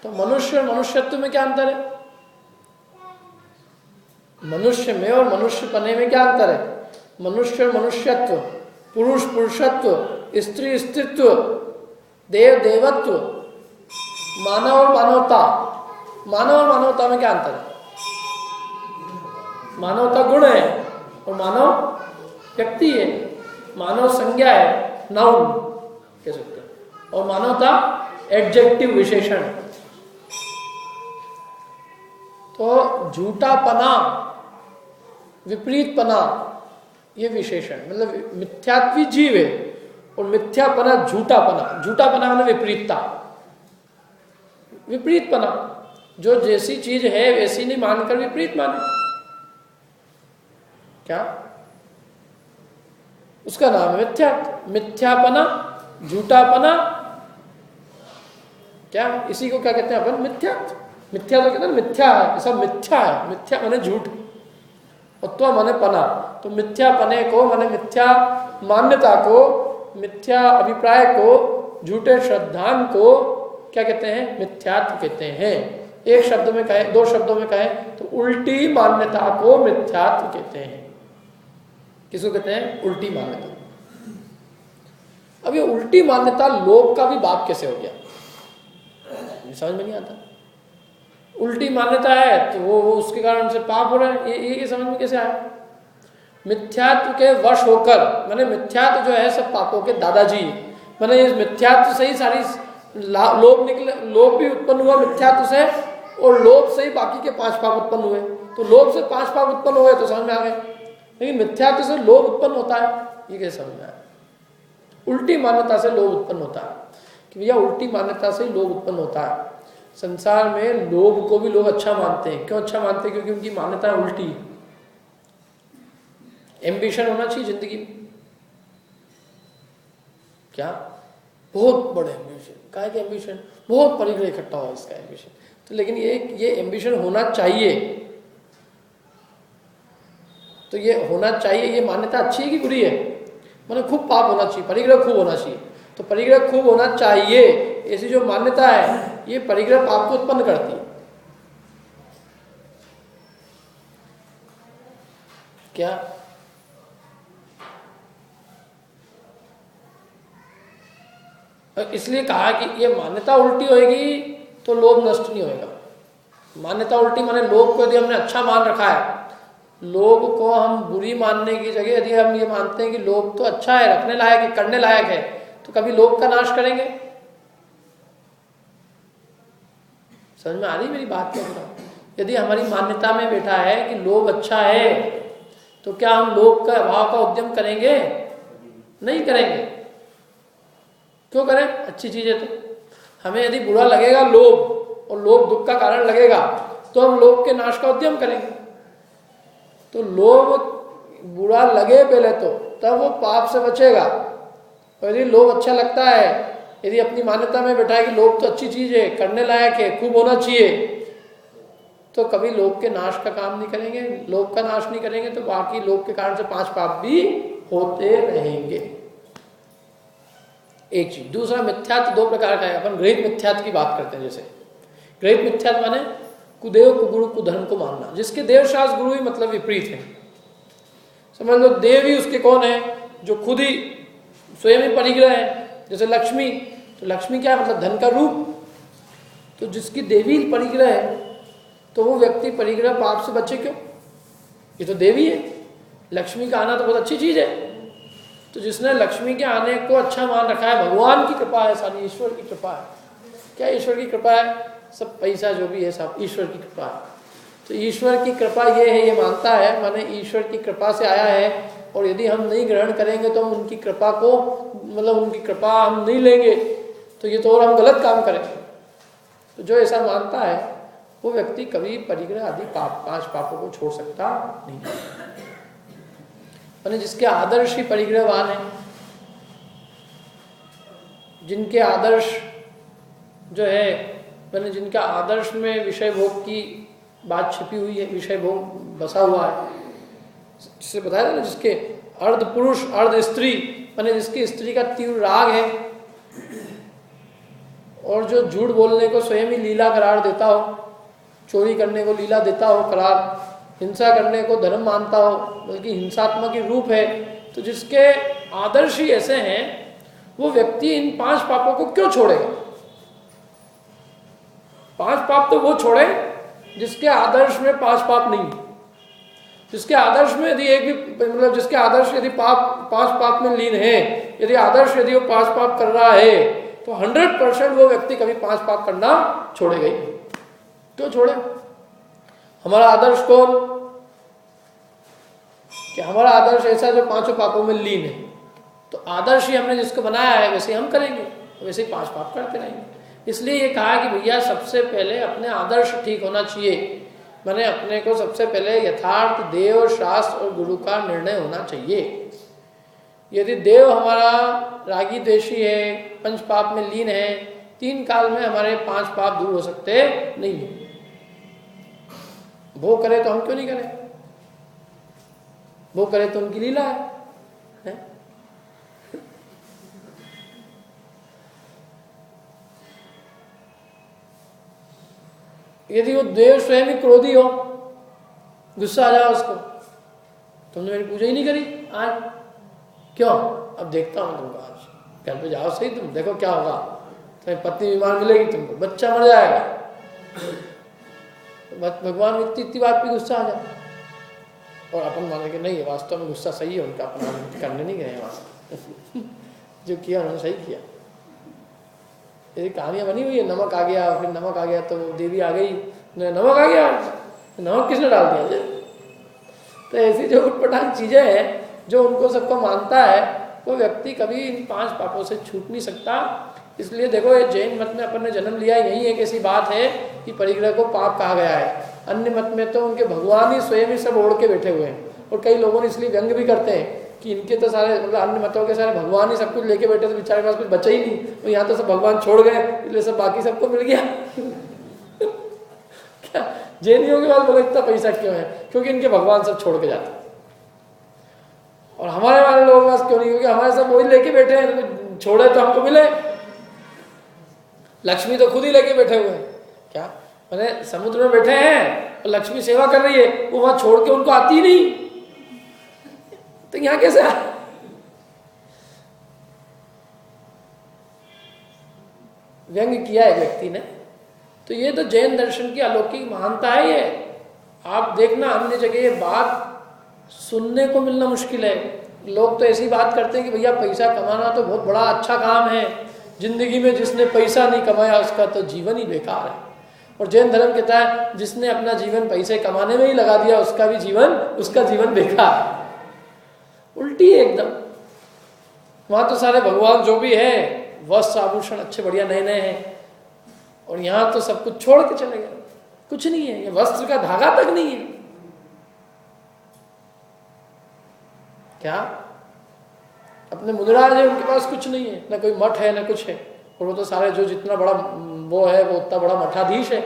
तो मनुष्य और मनुष्यत्व में क्या अंतर है? मनुष्य में और मनुष्यपने में क्या अंतर है? मनुष्य और मनुष्यत्व, पुरुष पुरुषत्व, स्त्री स्त्रीत्व, देव देवत्व, मानव और मानवता। मानव और मानवता में क्या अंतर है? मानवता गुण है और मानव व्यक्ति है, मानव संज्ञा है, नाउन कह सकते हैं, और मानवता एडजेक्टिव विशेषण। तो झूठापना, विपरीतपना ये विशेषण, मतलब मिथ्यात्वी जीव है और मिथ्यापना झूठापना। झूठापना मतलब विपरीतता, विपरीतपना, जो जैसी चीज है वैसी नहीं मानकर विपरीत माने, क्या उसका नाम है मिथ्यात्व। मिथ्यापना, झूठापना, क्या इसी को क्या कहते हैं अपन? मिथ्यात्व। मिथ्या तो कहते हैं मिथ्या है, सब मिथ्या है। मिथ्या माने झूठ और त्व माने पना। तो मिथ्यापने को माने मिथ्या मान्यता को, मिथ्या अभिप्राय को, झूठे श्रद्धांत को क्या कहते हैं? मिथ्यात्व कहते हैं। एक शब्द में कहें, दो शब्दों में कहें तो उल्टी मान्यता को मिथ्यात्व कहते हैं। किसको कहते हैं? उल्टी मान्यता। अब ये उल्टी मान्यता लोभ का भी बाप कैसे हो गया, समझ में नहीं आता। उल्टी मान्यता है तो वो उसके कारण से पाप हो रहा है, ये समझ में कैसे आया? मिथ्यात्व के वश होकर, माने मिथ्यात्व जो है सब पापों के दादाजी, माने इस मिथ्यात्व से ही सारी लोभ निकले। लोभ भी उत्पन्न हुआ मिथ्यात्व से, और लोभ से ही बाकी के 5 पाप उत्पन्न हुए। तो लोभ से 5 पाप उत्पन्न हुए तो समझ में आ गए, लेकिन मिथ्यात्व से लोभ उत्पन्न होता है, ये कैसे समझ में आया? उल्टी मान्यता से लोभ उत्पन्न होता है कि भैया उल्टी मान्यता से ही लोभ उत्पन्न होता है। संसार में लोभ को भी लोग अच्छा मानते हैं। क्यों अच्छा मानते हैं? क्योंकि उनकी मान्यता उल्टी। एम्बिशन होना चाहिए जिंदगी में, क्या बहुत बड़े एम्बिशन, क्या है एम्बिशन? बहुत परिग्रह इकट्ठा हुआ इसका एम्बिशन। तो लेकिन ये एम्बिशन होना चाहिए, तो ये होना चाहिए, ये मान्यता अच्छी है कि बुरी है? माने खूब पाप होना चाहिए, परिग्रह खूब होना चाहिए। तो परिग्रह खूब होना चाहिए ऐसी जो मान्यता है, ये परिग्रह पाप को उत्पन्न करती है, क्या? इसलिए कहा कि ये मान्यता उल्टी होगी तो लोभ नष्ट नहीं होएगा। मान्यता उल्टी माने लोभ को यदि हमने अच्छा मान रखा है, लोभ को हम बुरी मानने की जगह यदि हम ये मानते हैं कि लोभ तो अच्छा है, रखने लायक है, करने लायक है, तो कभी लोभ का नाश करेंगे? समझ में आ रही मेरी बात? क्या? यदि हमारी मान्यता में बैठा है कि लोभ अच्छा है, तो क्या हम लोभ का अभाव का उद्यम करेंगे? नहीं करेंगे। क्यों करें? अच्छी चीज है तो। हमें यदि बुरा लगेगा लोभ, और लोभ दुख का कारण लगेगा, तो हम लोभ के नाश का उद्यम करेंगे। तो लोभ बुरा लगे पहले तो, तब वो पाप से बचेगा। और यदि लोभ अच्छा लगता है, यदि अपनी मान्यता में बैठा है कि लोभ तो अच्छी चीज है, करने लायक है, खूब होना चाहिए, तो कभी लोभ के नाश का काम नहीं करेंगे। लोभ का नाश नहीं करेंगे तो बाकी लोभ के कारण से 5 पाप भी होते रहेंगे। एक चीज। दूसरा, मिथ्यात्व 2 प्रकार का है। अपन गृहीत मिथ्यात्व की बात करते हैं। जैसे गृहीत मिथ्यात्व माने कुदेव कुगुरु कुधर्म को मानना, जिसके देव शास्त्र गुरु ही मतलब विपरीत है। समझ लो देव ही उसके कौन है? जो खुद ही स्वयं ही परिग्रह है। जैसे लक्ष्मी, तो लक्ष्मी क्या है? मतलब धन का रूप। तो जिसकी देवी परिग्रह है, तो वो व्यक्ति परिग्रह पाप से बचे क्यों? ये तो देवी है। लक्ष्मी का आना तो बहुत अच्छी चीज है। तो जिसने लक्ष्मी के आने को अच्छा मान रखा है, भगवान की कृपा है, सारी ईश्वर की कृपा है। क्या ईश्वर की कृपा है? सब पैसा जो भी है सब ईश्वर की कृपा है। तो ईश्वर की कृपा ये है, ये मानता है, माने ईश्वर की कृपा से आया है, और यदि हम नहीं ग्रहण करेंगे तो हम उनकी कृपा को, मतलब उनकी कृपा हम नहीं लेंगे तो ये तो और हम गलत काम करेंगे। तो जो ऐसा मानता है वो व्यक्ति कभी परिग्रह आदि 5 पापों को छोड़ सकता नहीं। माने जिसके आदर्श ही परिग्रहवान है, जिनके आदर्श जो है, मैंने जिनका आदर्श में विषय भोग की बात छिपी हुई है, विषय भोग बसा हुआ है, जिससे बताया था ना, जिसके अर्ध पुरुष अर्ध स्त्री, मैंने जिसकी स्त्री का तीव्र राग है, और जो झूठ बोलने को स्वयं ही लीला करार देता हो, चोरी करने को लीला देता हो करार, हिंसा करने को धर्म मानता हो, बल्कि हिंसात्मक ही रूप है, तो जिसके आदर्श ही ऐसे हैं, वो व्यक्ति इन 5 पापों को क्यों छोड़ेगा? 5 पाप तो वो छोड़े जिसके आदर्श में 5 पाप नहीं, जिसके आदर्श में यदि एक भी मतलब जिसके आदर्श यदि पांच पाप में लीन है, यदि आदर्श यदि वो 5 पाप कर रहा है तो 100% वो व्यक्ति कभी 5 पाप करना छोड़ेगा ही। क्यों छोड़े? हमारा आदर्श कौन? कि हमारा आदर्श ऐसा जो 5 पापों में लीन है। तो आदर्श ही हमने जिसको बनाया है वैसे हम करेंगे, वैसे ही 5 पाप करते रहेंगे। इसलिए ये कहा कि भैया सबसे पहले अपने आदर्श ठीक होना चाहिए। मैंने अपने को सबसे पहले यथार्थ देव, शास्त्र और गुरु का निर्णय होना चाहिए। यदि देव हमारा रागी द्वेषी है, 5 पाप में लीन है, 3 काल में हमारे 5 पाप दूर हो सकते नहीं है। वो करे तो हम क्यों नहीं करें? वो करे तो उनकी लीला है? यदि वो देव स्वयं ही क्रोधी हो, गुस्सा आ जाए उसको, तुमने मेरी पूजा ही नहीं करी आज, क्यों? अब देखता हूं तुमको, आज घर पे जाओ सही, तुम देखो क्या होगा, तुम्हें पत्नी बीमार मिलेगी, तुमको बच्चा मर जाएगा। भगवान इतनी बात पे गुस्सा आ जाए और अपन माने कि नहीं वास्तव में गुस्सा सही है उनका, अपना करने नहीं गए वहां जो किया उन्होंने सही किया। ये कहानियां बनी हुई है, नमक आ गया, फिर नमक आ गया तो देवी आ गई, नमक आ गया, नमक किसने डाल दिया? तो ऐसी जो उटपटांग चीजें हैं जो उनको सबको मानता है, वो व्यक्ति कभी इन 5 पापों से छूट नहीं सकता। इसलिए देखो ये जैन मत में अपन ने जन्म लिया, यही एक ऐसी बात है कि परिग्रह को पाप कहा गया है। अन्य मत में तो उनके भगवान ही स्वयं ही सब ओढ़ के बैठे हुए हैं, और कई लोगों ने इसलिए व्यंग भी करते हैं कि इनके तो सारे मतलब अन्य मतों के सारे भगवान ही सब कुछ लेके बैठे, तो बेचारे के पास कुछ बचा ही नहीं, और यहाँ तो सब भगवान छोड़ गए, इसलिए सब बाकी सबको मिल गया क्या जैनियों के पास बोलो इतना पैसा क्यों है? क्योंकि इनके भगवान सब छोड़ के जाते, और हमारे वाले लोगों के पास क्यों नहीं? क्योंकि हमारे सब वही लेके बैठे हैं, छोड़े तो हमको मिले। लक्ष्मी तो खुद ही लेके बैठे हुए हैं, क्या मैंने समुद्र में बैठे हैं और लक्ष्मी सेवा कर रही है, वो वहां छोड़ के उनको आती नहीं, तो यहां कैसे आ? व्यंग किया है व्यक्ति ने। तो ये तो जैन दर्शन की अलौकिक महानता है। ये आप देखना अन्य जगह ये बात सुनने को मिलना मुश्किल है। लोग तो ऐसी बात करते हैं कि भैया पैसा कमाना तो बहुत बड़ा अच्छा काम है, जिंदगी में जिसने पैसा नहीं कमाया उसका तो जीवन ही बेकार है। और जैन धर्म कहता है जिसने अपना जीवन पैसे कमाने में ही लगा दिया उसका जीवन बेकार है। उल्टी है एकदम। वहां तो सारे भगवान जो भी है वस्त्र आभूषण अच्छे बढ़िया नए नए हैं, और यहाँ तो सब कुछ छोड़ के चले गए, कुछ नहीं है, ये वस्त्र का धागा तक नहीं है। क्या अपने मुनिराज है उनके पास कुछ नहीं है, ना कोई मठ है ना कुछ है, और वो तो सारे जो जितना बड़ा वो है वो उतना बड़ा मठाधीश है।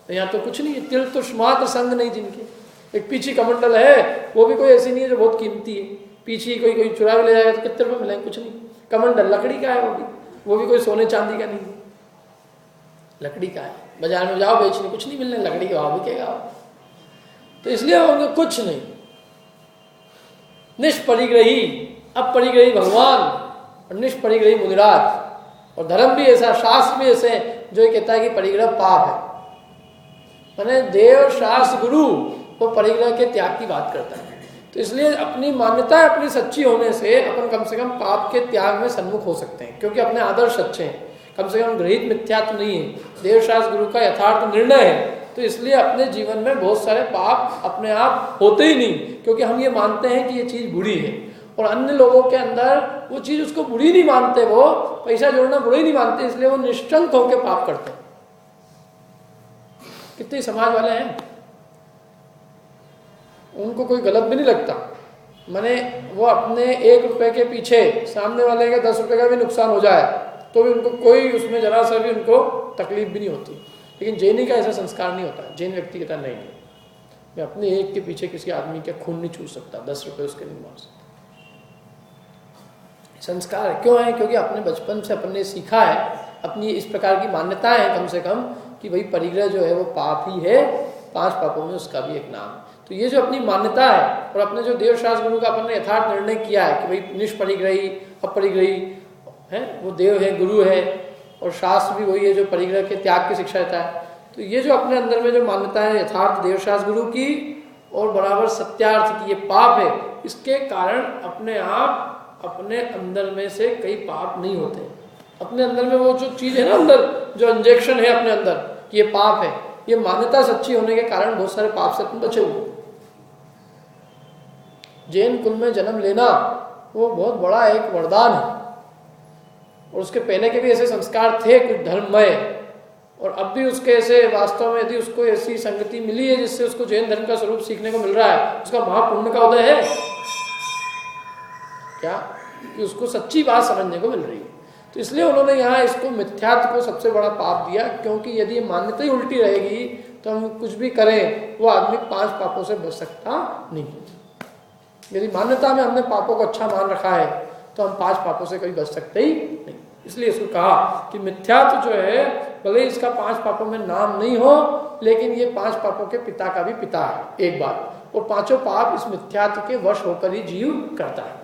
यहाँ तो कुछ नहीं है, तिल तुष मात्र संग नहीं जिनके। एक पीछी कमंडल है, वो भी कोई ऐसी नहीं है जो बहुत कीमती है, पीछी कोई चुरा भी ले जाएगा तो कितने रुपये मिलेंगे? कुछ नहीं। कमंडल लकड़ी का है, वो भी कोई सोने चांदी का नहीं, लकड़ी का है। बाजार में जाओ बेचने, कुछ नहीं मिलने, लकड़ी का भाव बिकेगा। तो इसलिए होंगे कुछ नहीं, निष्परिग्रही, अपरिग्रही भगवान और निष्परिग्रही मुनिराज। और धर्म भी ऐसा, शास्त्र भी ऐसे जो ये कहता है कि परिग्रह पाप है। माने देव शास्त्र गुरु वो परिग्रह के त्याग की बात करता है। तो इसलिए अपनी मान्यता अपनी सच्ची होने से अपन कम से कम पाप के त्याग में सन्मुख हो सकते हैं, क्योंकि अपने आदर्श सच्चे हैं, कम से कम गृहीत मिथ्यात्व नहीं है, देव शास्त्र गुरु का यथार्थ निर्णय है। तो इसलिए अपने जीवन में बहुत सारे पाप अपने आप होते ही नहीं, क्योंकि हम ये मानते हैं कि ये चीज़ बुरी है। और अन्य लोगों के अंदर वो चीज़ उसको बुरी नहीं मानते, वो पैसा जोड़ना बुरी नहीं मानते, इसलिए वो निश्चंक होकर पाप करते हैं। कितने समाज वाले हैं, उनको कोई गलत भी नहीं लगता, माने वो अपने 1 रुपए के पीछे सामने वाले का 10 रुपए का भी नुकसान हो जाए तो भी उनको कोई उसमें जरा सा भी उनको तकलीफ भी नहीं होती। लेकिन जैनी का ऐसा संस्कार नहीं होता। जैन व्यक्ति कहता नहीं, मैं अपने 1 के पीछे किसी आदमी का खून नहीं छू सकता, 10 रुपए उसके नहीं मार सकता। संस्कार क्यों है? क्योंकि अपने बचपन से अपन ने सीखा है, अपनी इस प्रकार की मान्यताएं हैं कम से कम, कि भाई परिग्रह जो है वो पाप ही है, 5 पापों में उसका भी एक नाम। तो ये जो अपनी मान्यता है और अपने जो देव शास्त्र गुरु का अपन ने यथार्थ निर्णय किया है कि भाई निष्परिग्रही अपरिग्रही है, वो देव है गुरु है, और शास्त्र भी वही है जो परिग्रह के त्याग की शिक्षा देता है। तो ये जो अपने अंदर में जो मान्यता है यथार्थ देव शास्त्र गुरु की और बराबर सत्यार्थ कि ये पाप है, इसके कारण अपने आप अपने अंदर में से कई पाप नहीं होते। अपने अंदर में वो जो चीज है ना, अंदर जो इंजेक्शन है अपने अंदर कि ये पाप है, ये मान्यता सच्ची होने के कारण बहुत सारे पाप से तुम बचे हुए। जैन कुल में जन्म लेना वो बहुत बड़ा एक वरदान है, और उसके पहले के भी ऐसे संस्कार थे कुछ धर्ममय, और अब भी उसके ऐसे वास्तव में यदि उसको ऐसी संगति मिली है जिससे उसको जैन धर्म का स्वरूप सीखने को मिल रहा है, उसका महापुण्य का उदय है क्या, कि उसको सच्ची बात समझने को मिल रही है। तो इसलिए उन्होंने यहाँ इसको मिथ्यात्व को सबसे बड़ा पाप दिया, क्योंकि यदि ये मान्यता ही उल्टी रहेगी तो हम कुछ भी करें वो आदमी 5 पापों से बच सकता नहीं। यदि मान्यता में हमने पापों को अच्छा मान रखा है तो हम 5 पापों से कभी बच सकते ही नहीं। इसलिए इसको कहा कि मिथ्यात्व जो है भले इसका 5 पापों में नाम नहीं हो, लेकिन ये 5 पापों के पिता का भी पिता है एक बात, और 5 पाप इस मिथ्यात्व के वश होकर ही जीव करता है।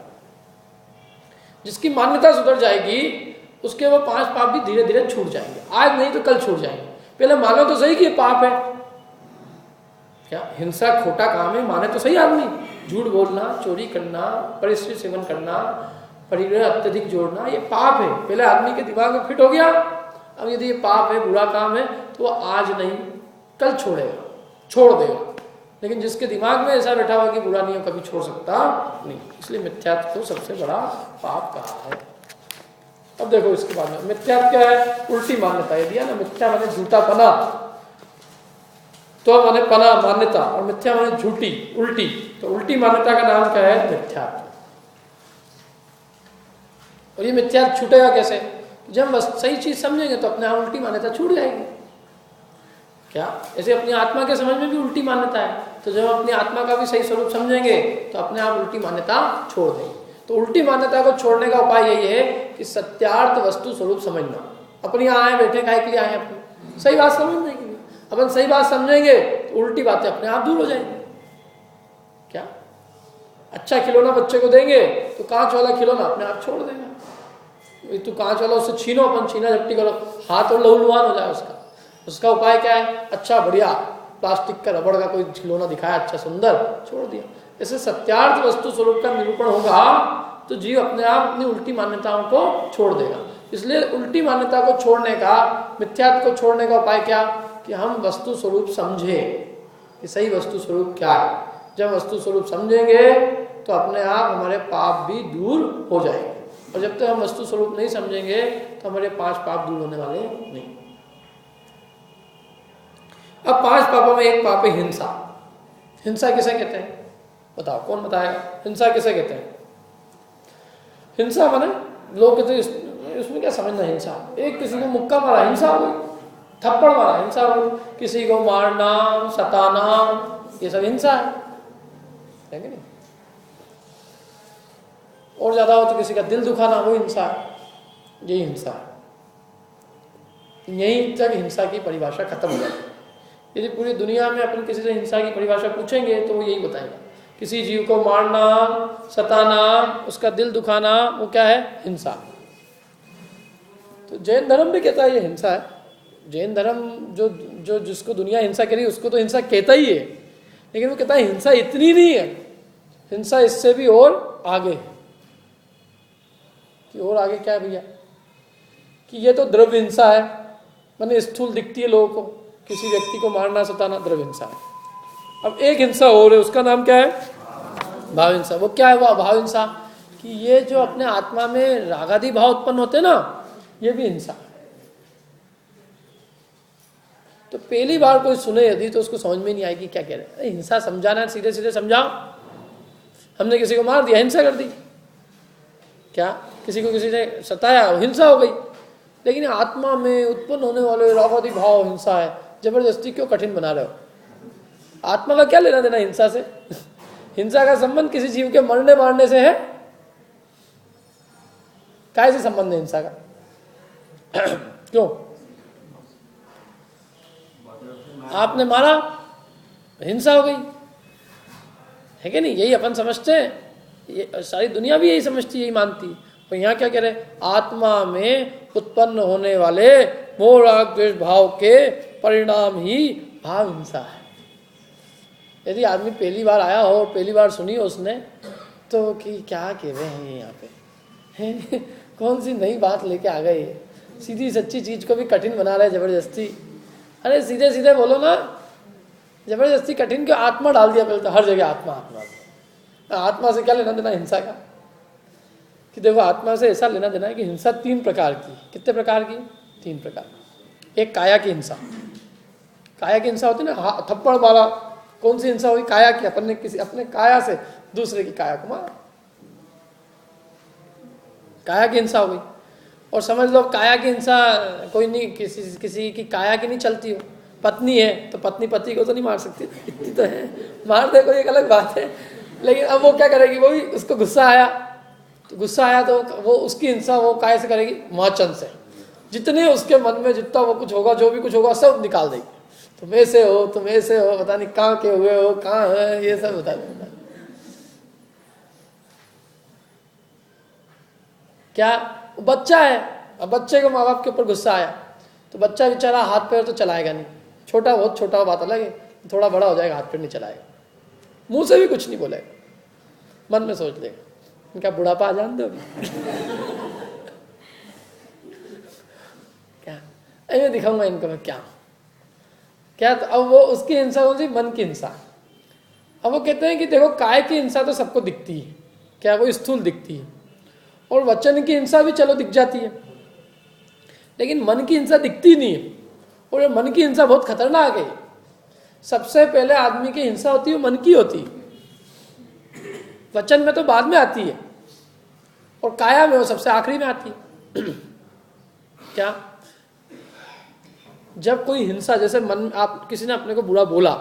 जिसकी मान्यता सुधर जाएगी उसके वो 5 पाप भी धीरे धीरे छूट जाएंगे, आज नहीं तो कल छूट जाएंगे। पहले मानो तो सही कि ये पाप है, क्या हिंसा खोटा काम है, माने तो सही आदमी, झूठ बोलना, चोरी करना, परिस्थिति सेवन करना, परिग्रह अत्यधिक जोड़ना, ये पाप है। पहले आदमी के दिमाग में फिट हो गया, अब यदि ये पाप है, बुरा काम है, तो वो आज नहीं कल छोड़ेगा, छोड़ देगा। लेकिन जिसके दिमाग में ऐसा बैठा हुआ कि बुरा नहीं कभी छोड़ सकता नहीं, इसलिए मिथ्यात्व को सबसे बड़ा पाप कहा है। अब देखो इसके बाद में मिथ्यात्व क्या है, उल्टी मान्यता। यदि है ना, मिथ्या माने झूठा पना, तो माने पना मान्यता, और मिथ्या माने झूठी उल्टी, तो उल्टी मान्यता का नाम क्या है, मिथ्यात्व। और ये मिथ्यात्व छूटेगा कैसे, जब हम सही चीज समझेंगे तो अपने आप उल्टी मान्यता छूट जाएगी। क्या ऐसे अपनी आत्मा के समझ में भी उल्टी मान्यता है, तो जब हम अपनी आत्मा का भी सही स्वरूप समझेंगे तो अपने आप उल्टी मान्यता छोड़ देंगे। तो उल्टी मान्यता को छोड़ने का उपाय यही है कि सत्यार्थ वस्तु स्वरूप समझना। अपनी यहाँ आए बैठे काहे के लिए आए, अपनी सही बात समझने के लिए। अपन सही बात समझेंगे तो उल्टी बातें अपने आप दूर हो जाएंगी। क्या अच्छा खिलौना बच्चे को देंगे तो कांच वाला खिलौना अपने आप छोड़ देगा। तो कांच वाला उससे छीनो, अपन छीना झपटी करो, हाथ और लहूलुहान हो जाए उसका। उसका उपाय क्या है, अच्छा बढ़िया प्लास्टिक का रबड़ का कोई खिलौना दिखाया अच्छा सुंदर, छोड़ दिया। ऐसे सत्यार्थ वस्तु स्वरूप का निरूपण होगा तो जीव अपने आप अपनी उल्टी मान्यताओं को छोड़ देगा। इसलिए उल्टी मान्यता को छोड़ने का, मिथ्यात्व को छोड़ने का उपाय क्या, कि हम वस्तु स्वरूप समझे कि सही वस्तु स्वरूप क्या है। जब वस्तु स्वरूप समझेंगे तो अपने आप हमारे पाप भी दूर हो जाएंगे, और जब तक हम वस्तु स्वरूप नहीं समझेंगे तो हमारे 5 पाप दूर होने वाले नहीं। अब 5 पापों में एक पाप है हिंसा। हिंसा किसे कहते हैं बताओ, कौन बताएगा, हिंसा किसे कहते हैं? हिंसा माने लोग कहते हैं इसमें क्या समझना, हिंसा एक किसी को मुक्का मारा हिंसा हो गई, थप्पड़ मारा हिंसा हो गई, किसी को मारना सताना ये सब हिंसा है कि नहीं? और ज्यादा हो तो किसी का दिल दुखाना वो हिंसा है, यही हिंसा है। यहीं तक हिंसा की परिभाषा खत्म हो जाती है। यदि पूरी दुनिया में अपन किसी से हिंसा की परिभाषा पूछेंगे तो वो यही बताएगा, किसी जीव को मारना सताना उसका दिल दुखाना वो क्या है, हिंसा। तो जैन धर्म भी कहता है ये हिंसा है। जैन धर्म जो जो जिसको दुनिया हिंसा कह रही है उसको तो हिंसा कहता ही है, लेकिन वो कहता है हिंसा इतनी नहीं है, हिंसा इससे भी और आगे है। कि और आगे क्या है भैया, कि ये तो द्रव्य हिंसा है, माने स्थूल दिखती है लोगों को, किसी व्यक्ति को मारना सताना द्रव्य हिंसा है। अब एक हिंसा और है, उसका नाम क्या है, भाव हिंसा। वो क्या है वो भाव हिंसा, कि ये जो अपने आत्मा में रागादि भाव उत्पन्न होते हैं ना, ये भी हिंसा है। तो पहली बार कोई सुने यदि तो उसको समझ में नहीं आएगी क्या कह रहे हैं। हिंसा समझाना सीधे सीधे समझाओ, हमने किसी को मार दिया हिंसा कर दी, क्या किसी को किसी ने सताया हिंसा हो गई। लेकिन आत्मा में उत्पन्न होने वाले रागादि भाव हिंसा है, जबरदस्ती क्यों कठिन बना रहे हो? आत्मा का क्या लेना देना हिंसा से? हिंसा का संबंध किसी जीव के मरने मारने से है? काय से संबंध है हिंसा का? क्यों? आपने मारा हिंसा हो गई है कि नहीं? यही अपन समझते हैं, ये सारी दुनिया भी यही समझती, यही मानती। तो यहाँ क्या कह रहे, आत्मा में उत्पन्न होने वाले मोह राग द्वेष भाव के परिणाम ही भाव हिंसा है। यदि आदमी पहली बार आया हो, पहली बार सुनी हो उसने, तो कि क्या कह रहे हैं यहाँ पे, हैं? कौन सी नई बात लेके आ गए, सीधी सच्ची चीज को भी कठिन बना रहे जबरदस्ती। अरे सीधे सीधे बोलो ना, जबरदस्ती कठिन क्यों? आत्मा डाल दिया पहले तो, हर जगह आत्मा आत्मा। आत्मा से क्या लेना देना हिंसा का? कि देखो आत्मा से ऐसा लेना देना है कि हिंसा 3 प्रकार की। कितने प्रकार की? 3 प्रकार। एक काया की हिंसा। काया की हिंसा होती है ना, थप्पड़ वाला। कौन सी हिंसा हुई? काया की। अपन ने किसी अपने काया से दूसरे की काया को मारा, काया की हिंसा हो गई। और समझ लो काया की हिंसा कोई नहीं, किसी की काया की नहीं चलती हो। पत्नी है तो पत्नी पति को तो नहीं मार सकती, इतनी तो है, मार दे कोई एक अलग बात है। लेकिन अब वो क्या करेगी? वो भी उसको गुस्सा आया, तो गुस्सा आया तो वो उसकी हिंसा वो काय से करेगी? माचन से। जितने उसके मन में जितना वो कुछ होगा, जो भी कुछ होगा सब निकाल देगी। तुम ऐसे हो, तुम ऐसे हो, पता नहीं कहाँ के हुए हो, कहाँ है, ये सब बता देना। क्या? बच्चा है, अब बच्चे को माँ बाप के ऊपर गुस्सा आया तो बच्चा बेचारा हाथ पैर तो चलाएगा नहीं। छोटा, बहुत छोटा बात अलग है, थोड़ा बड़ा हो जाएगा हाथ पैर नहीं चलाएगा, मुंह से भी कुछ नहीं बोलेगा, मन में सोच लेगा इनका बुढ़ापा आ जान दो अभी। क्या मैं दिखाऊंगा इनको मैं क्या क्या। तो अब वो उसकी हिंसा कौन सी? मन की हिंसा। अब वो कहते हैं कि देखो काय की हिंसा तो सबको दिखती है, क्या वो स्थूल दिखती है, और वचन की हिंसा भी चलो दिख जाती है, लेकिन मन की हिंसा दिखती नहीं है। और ये मन की हिंसा बहुत खतरनाक है। सबसे पहले आदमी की हिंसा होती है मन की होती है, वचन में तो बाद में आती है, और काया में वो सबसे आखिरी में आती है। क्या? जब कोई हिंसा, जैसे मन, आप किसी ने अपने को बुरा बोला,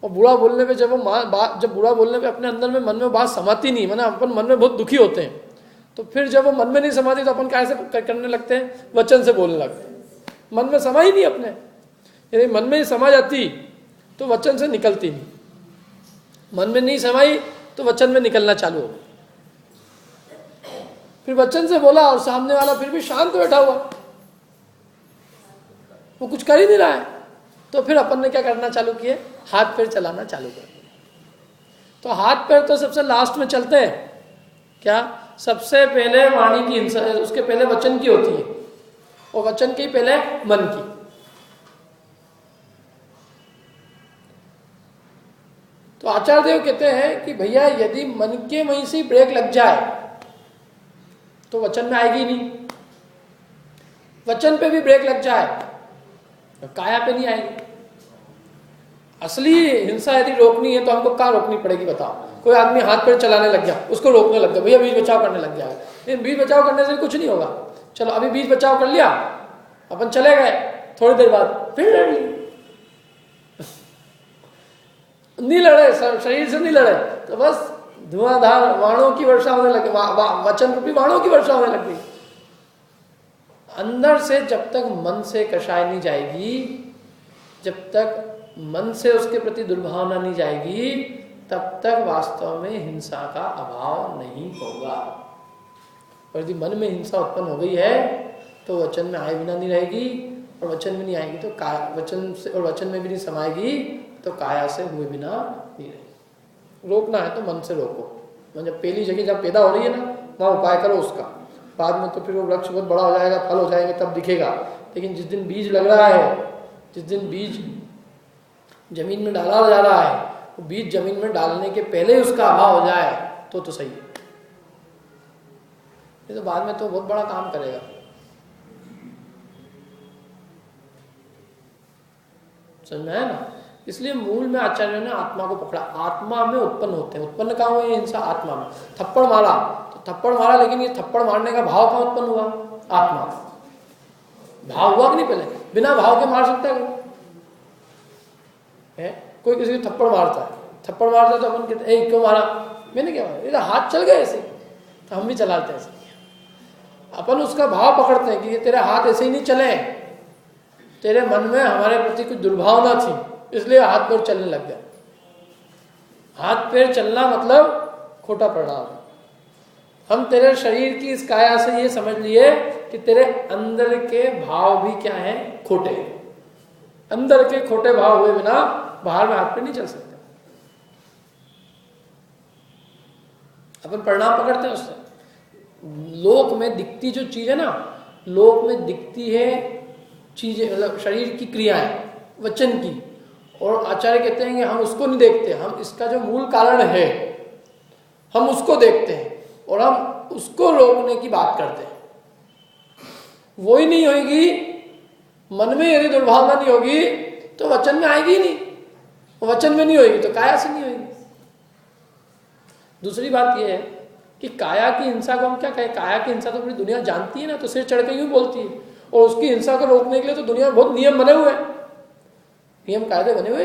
और बुरा बोलने पे जब वो जब बुरा बोलने पे अपने अंदर में मन में बात समाती नहीं, माना अपन मन में बहुत दुखी होते हैं, तो फिर जब वो मन में नहीं समाती तो अपन कैसे करने लगते हैं? वचन से बोलने लगते हैं। मन में समा ही नहीं अपने, यदि मन में ही समा जाती तो वचन से निकलती नहीं, मन में नहीं समाई तो वचन में निकलना चालू हो। फिर वचन से बोला और सामने वाला फिर भी शांत बैठा हुआ, वो कुछ कर ही नहीं रहा है, तो फिर अपन ने क्या करना चालू किए? हाथ पैर चलाना चालू कर दिया। तो हाथ पैर तो सबसे लास्ट में चलते हैं। क्या? सबसे पहले वाणी की हिंसा, उसके पहले वचन की होती है, और वचन के पहले मन की। तो आचार्य देव कहते हैं कि भैया यदि मन के वहीं से ब्रेक लग जाए तो वचन में आएगी नहीं, वचन पे भी ब्रेक लग जाए तो काया पे नहीं आएगी। असली हिंसा यदि रोकनी है तो हमको कहाँ रोकनी पड़ेगी बताओ? कोई आदमी हाथ पैर चलाने लग गया, उसको रोकने लग गया, भैया बीच बचाव करने लग गया, लेकिन बीच बचाव करने से कुछ नहीं होगा। चलो अभी बीच बचाव कर लिया, अपन चले गए, थोड़ी देर बाद फिर लड़ ली। नहीं लड़े, शरीर से नहीं लड़े, तो बस धुआंधार वाणों की वर्षा होने लगी, वचन रूपी वाणों की वर्षा होने लग गई। अंदर से जब तक मन से कषाय नहीं जाएगी, जब तक मन से उसके प्रति दुर्भावना नहीं जाएगी, तब तक वास्तव में हिंसा का अभाव नहीं होगा। और यदि मन में हिंसा उत्पन्न हो गई है तो वचन में आए बिना नहीं रहेगी, और वचन में नहीं आएगी तो वचन से, और वचन में भी नहीं समाएगी तो काया से हुए बिना नहीं रहेगी। रोकना है तो मन से रोको, मतलब पहली जगह जब पैदा हो रही है ना, वहाँ उपाय करो उसका, बाद में तो फिर वो वृक्ष बहुत बड़ा हो जाएगा, फल हो जाएंगे, तब दिखेगा। लेकिन जिस दिन बीज लग रहा है, जिस दिन बीज जमीन में डाला जा रहा है, वो बीज जमीन में डालने के पहले ही उसका अभाव हो जाए तो सही है, ये तो बाद में तो बहुत बड़ा काम करेगा। समझ में है ना? इसलिए मूल में आचार्यों ने आत्मा को पकड़ा। आत्मा में उत्पन्न होते हैं। उत्पन्न कहाँ हुए हिंसा? आत्मा में। थप्पड़ मारा तो थप्पड़ मारा, लेकिन ये थप्पड़ मारने का भाव कहाँ उत्पन्न हुआ? आत्मा। भाव हुआ कि नहीं? पहले बिना भाव के मार सकता है कोई किसी को थप्पड़ मारता है, थप्पड़ मारता है तो अपन कहते हैं क्यों मारा? मैंने क्या मारा? ये हाथ चल गए ऐसे, तो हम भी चलाते हैं ऐसे। अपन उसका भाव पकड़ते हैं कि ये तेरे हाथ ऐसे ही नहीं चले, तेरे मन में हमारे प्रति कुछ दुर्भावना थी इसलिए हाथ पैर चलने लग गया। हाथ पैर चलना मतलब खोटा परिणाम। हम तेरे शरीर की इस काया से ये समझ लिए कि तेरे अंदर के भाव भी क्या है? खोटे। अंदर के खोटे भाव हुए बिना बाहर में हाथ पैर नहीं चल सकते। अपन परिणाम पकड़ते हैं उससे। लोक में दिखती जो चीज है ना, लोक में दिखती है चीजें, मतलब शरीर की क्रियाएं, वचन की, और आचार्य कहते हैं कि हम उसको नहीं देखते, हम इसका जो मूल कारण है हम उसको देखते हैं और हम उसको रोकने की बात करते हैं। वो ही नहीं होगी, मन में यदि दुर्भावना नहीं होगी तो वचन में आएगी ही नहीं, वचन में नहीं होगी तो काया से नहीं होगी। दूसरी बात यह है कि काया की हिंसा को हम क्या कहें, काया की हिंसा तो पूरी दुनिया जानती है ना, तो सिर चढ़ के यूं बोलती है, और उसकी हिंसा को रोकने के लिए तो दुनिया में बहुत नियम बने हुए हैं, नियम कायदे बने हुए।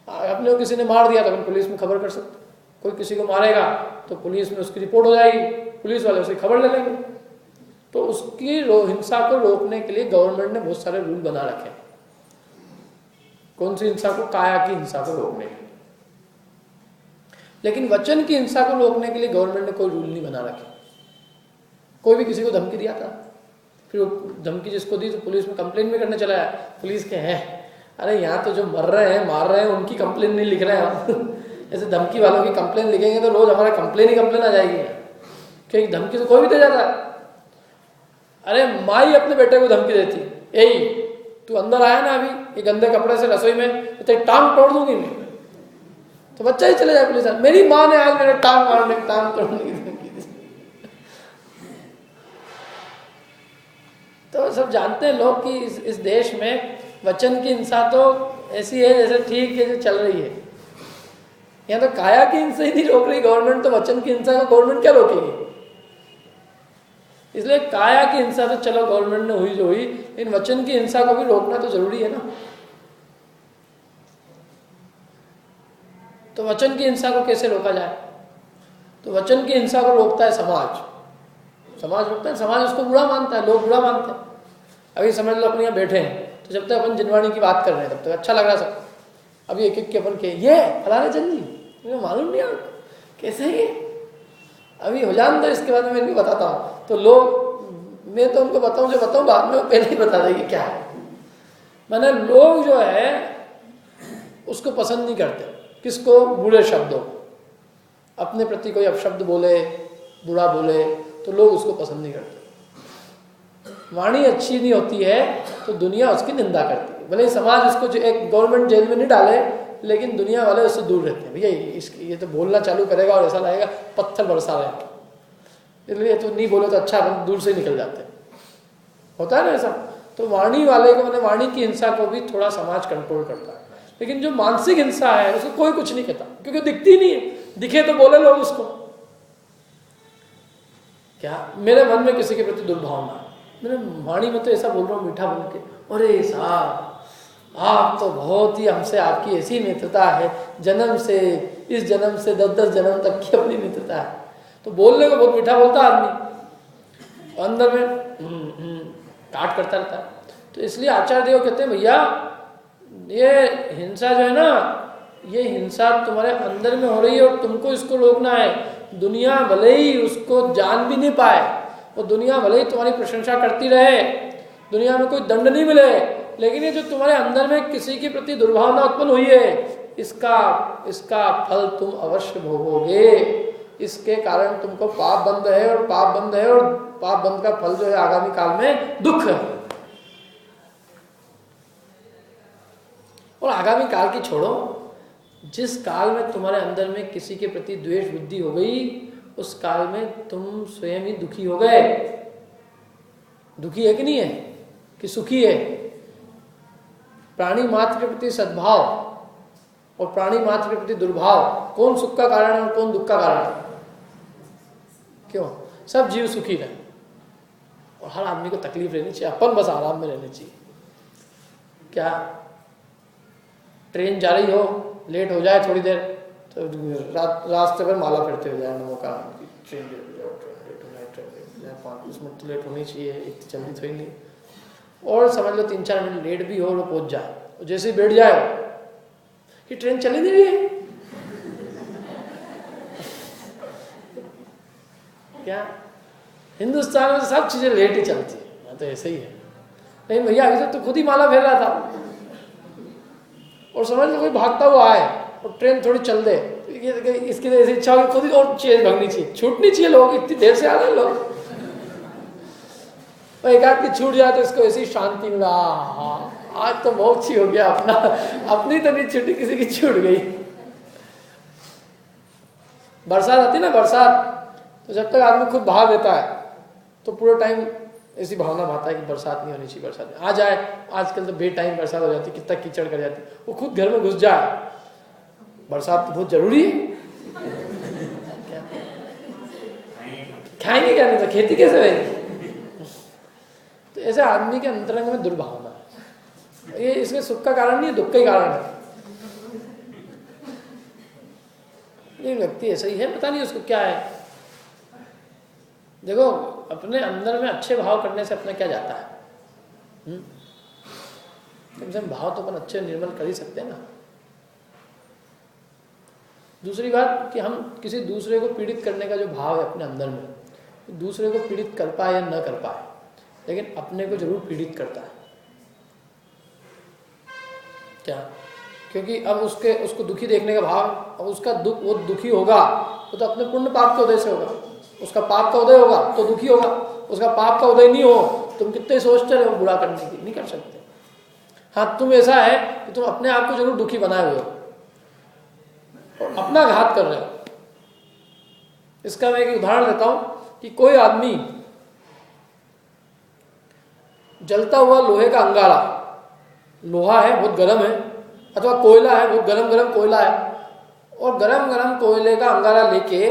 अपने को किसी ने मार दिया तो अपन पुलिस में खबर कर सकते, कोई किसी को मारेगा तो पुलिस में उसकी रिपोर्ट हो जाएगी, पुलिस वाले उसकी खबर ले लेंगे। तो उसकी हिंसा को रोकने के लिए गवर्नमेंट ने बहुत सारे रूल बना रखे। कौन सी हिंसा को? काया की हिंसा को रोकने के लिए। लेकिन वचन की हिंसा को रोकने के लिए गवर्नमेंट ने कोई रूल नहीं बना रखे। कोई भी किसी को धमकी दिया था, फिर धमकी जिसको दी तो पुलिस में कंप्लेन भी करने चला है, पुलिस के हैं अरे यहाँ तो जो मर रहे हैं मार रहे हैं उनकी कंप्लेन नहीं लिख रहे हैं हम ऐसे धमकी वालों की कंप्लेन लिखेंगे तो रोज हमारा कंप्लेन ही कंप्लेन आ जाएगी, क्योंकि धमकी तो कोई भी दे जाता है। अरे माँ ही अपने बेटे को धमकी देती, यही तू अंदर आया ना अभी ये गंदे कपड़े से रसोई में, तेरी टांग तोड़ दूंगी मैं, तो बच्चा ही चले जाए पुलिस, मेरी माँ ने आज मेरे टांग मारने टांग तोड़ने की धमकी दी। तो सब जानते हैं लोग कि इस देश में वचन की हिंसा तो ऐसी है जैसे ठीक है जो चल रही है। यहाँ तो काया की हिंसा ही नहीं रोक रही गवर्नमेंट, तो वचन की हिंसा को गवर्नमेंट क्या रोकेगी? इसलिए काया की हिंसा तो चलो गवर्नमेंट ने हुई जो हुई, लेकिन वचन की हिंसा को भी रोकना तो जरूरी है ना। तो वचन की हिंसा को कैसे रोका जाए? तो वचन की हिंसा को रोकता है समाज, समाज रोकता है, समाज उसको बुरा मानता है, लोग बुरा मानते हैं। अभी समझ लो अपन यहाँ बैठे हैं तो जब तक अपन जिनवाणी की बात कर रहे हैं तब तक अच्छा लग रहा सब, अभी एक एक के अपन के ये फलाने चंद जी मुझे मालूम नहीं आपको कैसे है ये, अभी हो जान दो इसके बाद मैं इनको बताता हूँ, तो लोग मैं तो उनको बताऊँ जो बताऊँ बाद में वो पहले ही बता देंगे क्या है। मैंने लोग जो है उसको पसंद नहीं करते, किसको? बुरे शब्दों, अपने प्रति कोई अपशब्द बोले बुरा बोले तो लोग उसको पसंद नहीं करते। वाणी अच्छी नहीं होती है तो दुनिया उसकी निंदा करती है, भले समाज उसको एक गवर्नमेंट जेल में नहीं डाले लेकिन दुनिया वाले उससे दूर रहते हैं। भैया ये तो बोलना चालू करेगा और ऐसा लगेगा पत्थर बरसा रहे हैं, इसलिए तो नहीं बोले तो अच्छा, दूर से निकल जाते हैं, होता है ना ऐसा। तो वाणी वाले को, मैंने वाणी की हिंसा को भी थोड़ा समाज कंट्रोल करता है, लेकिन जो मानसिक हिंसा है उसको कोई कुछ नहीं कहता, क्योंकि दिखती नहीं है, दिखे तो बोले लोग उसको। क्या मेरे मन में किसी के प्रति दुर्भावना, मैंने वाणी में तो ऐसा बोल रहा हूँ मीठा बोल के, अरे साहब आप तो बहुत ही, हमसे आपकी ऐसी मित्रता है, जन्म से इस जन्म से 10-10 जन्म तक की अपनी मित्रता है। तो बोलने को बहुत मीठा बोलता आदमी, अंदर में काट करता रहता है। तो इसलिए आचार्य देव कहते हैं भैया ये हिंसा जो है ना, ये हिंसा तुम्हारे अंदर में हो रही है और तुमको इसको रोकना है। दुनिया भले ही उसको जान भी नहीं पाए और दुनिया भले ही तुम्हारी प्रशंसा करती रहे, दुनिया में कोई दंड नहीं मिले, लेकिन ये जो तुम्हारे अंदर में किसी के प्रति दुर्भावना उत्पन्न हुई है इसका फल तुम अवश्य भोगोगे। इसके कारण तुमको पाप बंध है और पाप बंध है और पाप बंध का फल जो है आगामी काल में दुख है। और आगामी काल की छोड़ो, जिस काल में तुम्हारे अंदर में किसी के प्रति द्वेष बुद्धि हो गई उस काल में तुम स्वयं ही दुखी हो गए। दुखी है कि नहीं है कि सुखी है? प्राणी मात्र के प्रति सद्भाव और प्राणी मात्र के प्रति दुर्भाव, कौन सुख का कारण है और कौन दुख का कारण है? क्यों? सब जीव सुखी रहे और हर आदमी को तकलीफ रहनी चाहिए, अपन बस आराम में रहने चाहिए। क्या ट्रेन जा रही हो, लेट हो जाए थोड़ी देर तो रास्ते पर माला करते हो जाए, नमो का ट्रेन लेट हो जाए 5 मिनट तो लेट होनी चाहिए, इतनी जल्दी थोड़ी नहीं। और समझ लो 3-4 मिनट लेट भी हो और पहुंच जाए, और जैसे ही बैठ जाए कि ट्रेन चली नहीं रही है। क्या हिंदुस्तान में सब चीजें लेट ही चलती है, तो ऐसे ही है। लेकिन भैया अभी तो खुद ही माला फेर रहा था और समझ लो कोई भागता हुआ आए और ट्रेन थोड़ी चल दे तो इसकी तो ऐसी इच्छा होगी खुद ही और चीज भगनी चाहिए, छूटनी चाहिए। लोग इतनी देर से आ रहे हैं लोग, और एक आध की छूट जाए तो इसको ऐसी शांति मिला, हाँ आज तो बहुत अच्छी हो गया, अपना अपनी तो नहीं छूटी, किसी की छूट गई। बरसात आती ना, बरसात, तो जब तक आदमी खुद बहा देता है तो पूरा टाइम ऐसी भावना भाता है कि बरसात नहीं होनी चाहिए, बरसात आ जाए। आजकल तो बे टाइम बरसात हो जाती है, कितना कीचड़ कर जाती है, वो खुद घर में घुस जाए। बरसात तो बहुत जरूरी है, खाएंगे क्या, नहीं तो खेती कैसे रहेगी। तो ऐसे आदमी के अंतरंग में दुर्भावना है, ये इसमें सुख का कारण नहीं है, दुख का ही कारण है। ये व्यक्ति ऐसा ही है, पता नहीं उसको क्या है। देखो अपने अंदर में अच्छे भाव करने से अपना क्या जाता है, कम से कम भाव तो अपन अच्छे निर्मल कर ही सकते हैं ना। दूसरी बात कि हम किसी दूसरे को पीड़ित करने का जो भाव है अपने अंदर में, दूसरे को पीड़ित कर पाए या न कर पाए, लेकिन अपने को जरूर पीड़ित करता है। क्या? क्योंकि अब उसको दुखी देखने का भाव, अब उसका दुख, वो दुखी होगा तो अपने पुण्य पाप के उदय से होगा। उसका पाप का उदय होगा तो दुखी होगा, उसका पाप का उदय नहीं हो, तुम कितने सोचते रहो बुरा करने की, नहीं कर सकते। हाँ तुम ऐसा है कि तुम अपने आप को जरूर दुखी बनाए हुए हो और अपना घात कर रहे हो। इसका मैं एक उदाहरण देता हूं कि कोई आदमी जलता हुआ लोहे का अंगारा, लोहा है बहुत गर्म है, अथवा कोयला है बहुत गरम गरम कोयला है, और गरम गरम कोयले का अंगारा लेके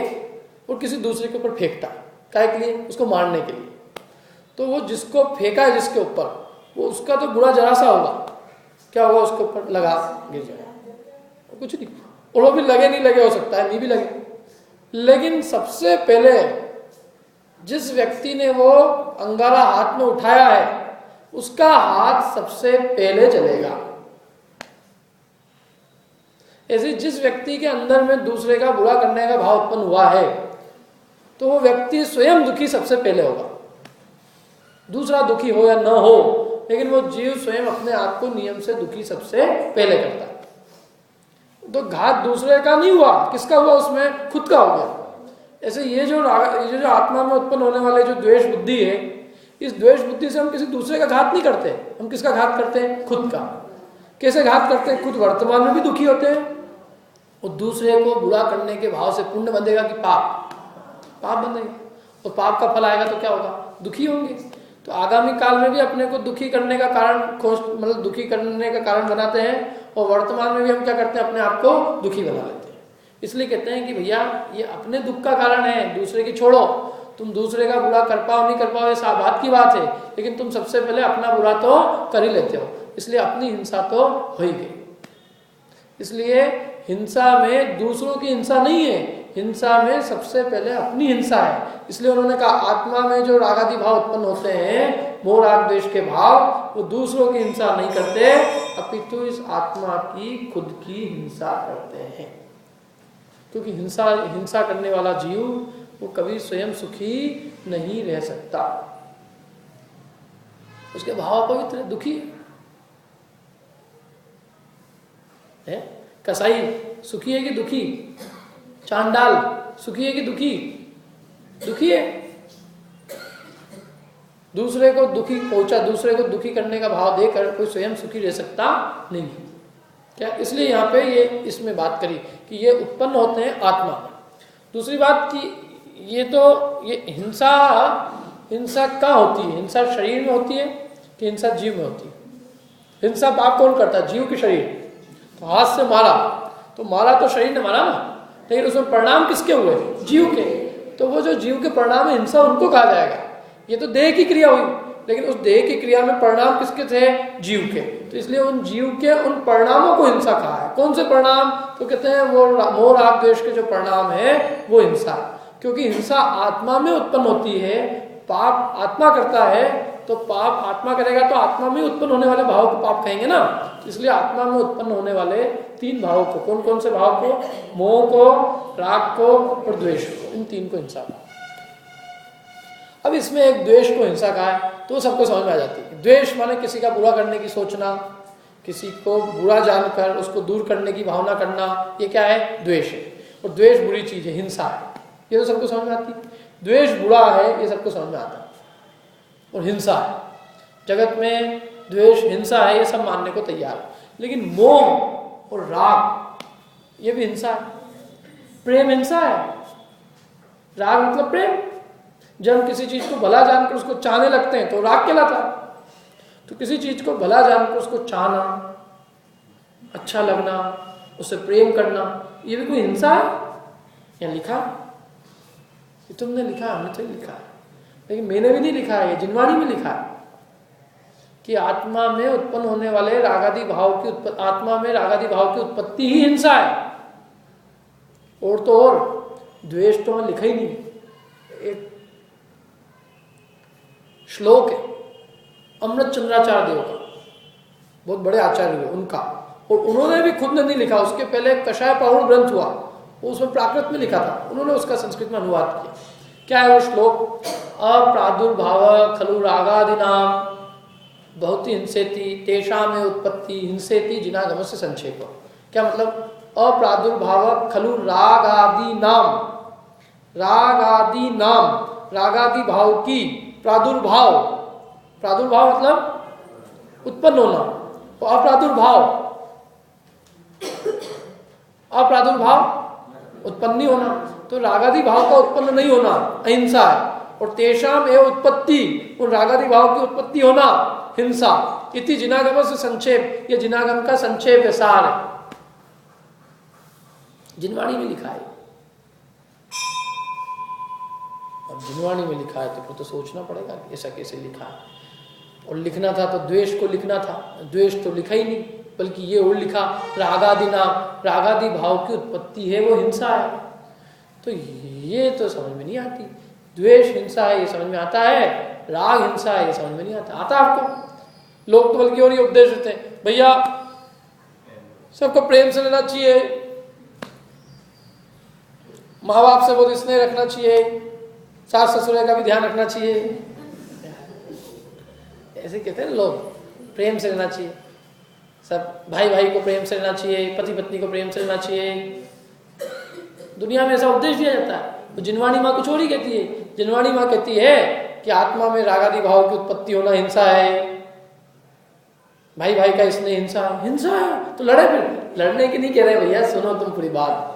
और किसी दूसरे के ऊपर फेंकता है, काहे के लिए? उसको मारने के लिए। तो वो जिसको फेंका है जिसके ऊपर, वो उसका तो बुरा जरा सा होगा, क्या होगा? उसके ऊपर लगा, गिर जाएगा, कुछ नहीं, और वो भी लगे नहीं लगे, हो सकता है नहीं भी लगे। लेकिन सबसे पहले जिस व्यक्ति ने वो अंगारा हाथ में उठाया है, उसका हाथ सबसे पहले जलेगा। ऐसे जिस व्यक्ति के अंदर में दूसरे का बुरा करने का भाव उत्पन्न हुआ है, तो वो व्यक्ति स्वयं दुखी सबसे पहले होगा। दूसरा दुखी हो या न हो, लेकिन वो जीव स्वयं अपने आप को नियम से दुखी सबसे पहले करता है। तो घात दूसरे का नहीं हुआ, किसका हुआ? उसमें खुद का हो गया। ऐसे ये जो आत्मा में उत्पन्न होने वाले जो द्वेष बुद्धि है, इस द्वेष बुद्धि से हम किसी दूसरे का घात नहीं करते, हम किसका घात करते हैं? खुद का। कैसे घात करते हैं? खुद वर्तमान में भी दुखी होते हैं, और दूसरे को बुरा करने के भाव से पुण्य बंधेगा कि पाप बंधेगा, और पाप का फल आएगा तो क्या होगा? दुखी होंगे। तो आगामी काल में भी अपने को दुखी करने का कारण मतलब दुखी करने का कारण बनाते हैं, और वर्तमान में भी हम क्या करते हैं? अपने आप को दुखी बना लेते हैं। इसलिए कहते हैं कि भैया ये अपने दुख का कारण है, दूसरे की छोड़ो। तुम दूसरे का बुरा कर पाओ नहीं कर पाओ ये बात की बात है, लेकिन तुम सबसे पहले अपना बुरा तो कर ही लेते हो, इसलिए अपनी हिंसा तो हो ही गई। इसलिए हिंसा में दूसरों की हिंसा नहीं है, हिंसा में सबसे पहले अपनी हिंसा है। इसलिए उन्होंने कहा आत्मा में जो रागादि भाव उत्पन्न होते हैं, मोह राग द्वेष के भाव, वो दूसरों की हिंसा नहीं करते, अपितु इस आत्मा की खुद की हिंसा करते हैं। क्योंकि हिंसा करने वाला जीव वो कभी स्वयं सुखी नहीं रह सकता, उसके भाव पवित्र दुखी है। कसाई सुखी है कि दुखी? चांडाल सुखी है कि दुखी? दुखी है। दूसरे को दुखी पहुंचा, दूसरे को दुखी करने का भाव देकर कोई स्वयं सुखी रह सकता नहीं। क्या? इसलिए यहाँ पे ये इसमें बात करी कि ये उत्पन्न होते हैं आत्मा में। दूसरी बात कि ये हिंसा कहाँ होती है? हिंसा शरीर में होती है कि हिंसा जीव में होती है? हिंसा पाप कौन करता है? जीव के शरीर। तो हाथ से मारा तो मारा तो शरीर ने मारा ना, लेकिन उसमें परिणाम किसके हुए? जीव के। तो वो जो जीव के परिणाम है हिंसा, उनको कहा जाएगा। ये तो देह की क्रिया हुई, लेकिन उस देह की क्रिया में परिणाम किसके थे? जीव के। तो इसलिए उन जीव के उन परिणामों को हिंसा कहा है। कौन से परिणाम? तो कहते हैं वो मोह राग द्वेष के जो परिणाम है वो हिंसा। क्योंकि हिंसा आत्मा में उत्पन्न होती है, पाप आत्मा करता है, तो पाप आत्मा करेगा तो आत्मा में उत्पन्न होने वाले भाव को पाप कहेंगे ना। इसलिए आत्मा में उत्पन्न होने वाले तीन भावों को, कौन कौन से भाव को? मोह को, राग को और द्वेष को, इन तीन को हिंसा कहा। अब इसमें एक द्वेष को हिंसा कहा है तो सबको समझ में आ जाती है। द्वेष माने किसी का बुरा करने की सोचना, किसी को बुरा जानकर उसको दूर करने की भावना करना, ये क्या है? द्वेष है। और द्वेष बुरी चीज है, हिंसा है, ये तो सबको समझ में आती है। द्वेष बुरा है, ये सबको समझ में आता है। और हिंसा है, जगत में द्वेष हिंसा है, ये सब मानने को तैयार है। लेकिन मोह और राग ये भी हिंसा है। प्रेम हिंसा है, राग मतलब प्रेम। जब हम किसी चीज को भला जानकर उसको चाहने लगते हैं तो राग कहलाता है। तो किसी चीज को भला जानकर उसको चाहना, अच्छा लगना, उससे प्रेम करना, ये भी कोई हिंसा है? या लिखा, ये तुमने लिखा, हमने तो लिखा है, लेकिन मैंने भी नहीं लिखा है, ये जिनवाणी में लिखा है कि आत्मा में उत्पन्न होने वाले रागादि भाव की आत्मा में रागादि भाव की उत्पत्ति ही हिंसा है। और तो और द्वेष तो मैं लिखा ही नहीं। एक श्लोक है अमृत चंद्राचार्य देव का, बहुत बड़े आचार्य हुए उनका, और उन्होंने भी खुद ने नहीं लिखा, उसके पहले कषाय प्राहुण ग्रंथ हुआ, वो उसमें प्राकृत में लिखा था, उन्होंने उसका संस्कृत में अनुवाद किया। क्या है वो श्लोक? अप्रादुर्भाव खलु रागादिनाम भवति हिंसेति तेषां में उत्पत्ति हिंसेति जिनागमस्य संक्षेप। क्या मतलब? अप्रादुर्भाव खलु रागादिनाम, रागादि भाव की प्रादुर्भाव, प्रादुर्भाव मतलब उत्पन्न होना, तो अप्रादुर्भाव उत्पन्न नहीं होना, तो रागादि भाव का उत्पन्न नहीं होना अहिंसा है। और तेषाम एव उत्पत्ति, और रागादि भाव की उत्पत्ति होना हिंसा। इति जिनागम से संक्षेप, ये जिनागम का संक्षेप है, सार है, जिनवाणी में लिखा है। अब जिनवाणी में लिखा है तो फिर तो सोचना पड़ेगा कि ऐसा कैसे लिखा है। और लिखना था तो द्वेष को लिखना था, द्वेष तो लिखा ही नहीं, बल्कि ये और लिखा रागादि नाम, रागादि भाव की उत्पत्ति है वो हिंसा है। तो ये तो समझ में नहीं आती। द्वेष हिंसा है ये समझ में आता है, राग हिंसा है ये समझ में नहीं आता। आता आपको? लोग तो बल्कि और ये उपदेश देते हैं, भैया सबको प्रेम से लेना चाहिए, माँ बाप से बहुत स्नेह रखना चाहिए, सास ससुर का भी ध्यान रखना चाहिए, ऐसे कहते हैं लोग। प्रेम से रहना चाहिए, सब भाई भाई को प्रेम से रहना चाहिए, पति पत्नी को प्रेम से रहना चाहिए। दुनिया में ऐसा उपदेश दिया जाता है। तो जिनवाणी माँ कुछ और ही कहती है। जिनवाणी माँ कहती है कि आत्मा में रागादि भाव की उत्पत्ति होना हिंसा है, भाई भाई का इसने हिंसा है। हिंसा है तो लड़े, फिर लड़ने की नहीं कह रहे भैया, सुनो तुम पूरी बात।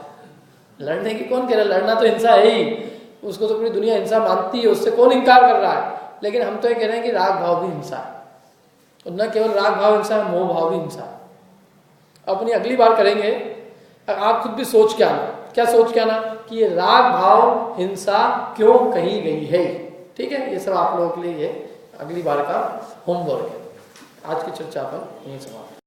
लड़ने की कौन कह रहा है? लड़ना तो हिंसा है ही, उसको तो पूरी दुनिया हिंसा मानती है, उससे कौन इनकार कर रहा है। लेकिन हम तो ये कह रहे हैं कि राग भाव भी हिंसा है, और न केवल राग भाव हिंसा है, मोह भाव भी हिंसा है। अपनी अगली बार करेंगे, आप खुद भी सोच के आना। क्या सोच के आना? कि ये राग भाव हिंसा क्यों कही गई है। ठीक है, ये सब आप लोगों के लिए ये अगली बार का होमवर्क है। आज की चर्चा पर यही समाप्त।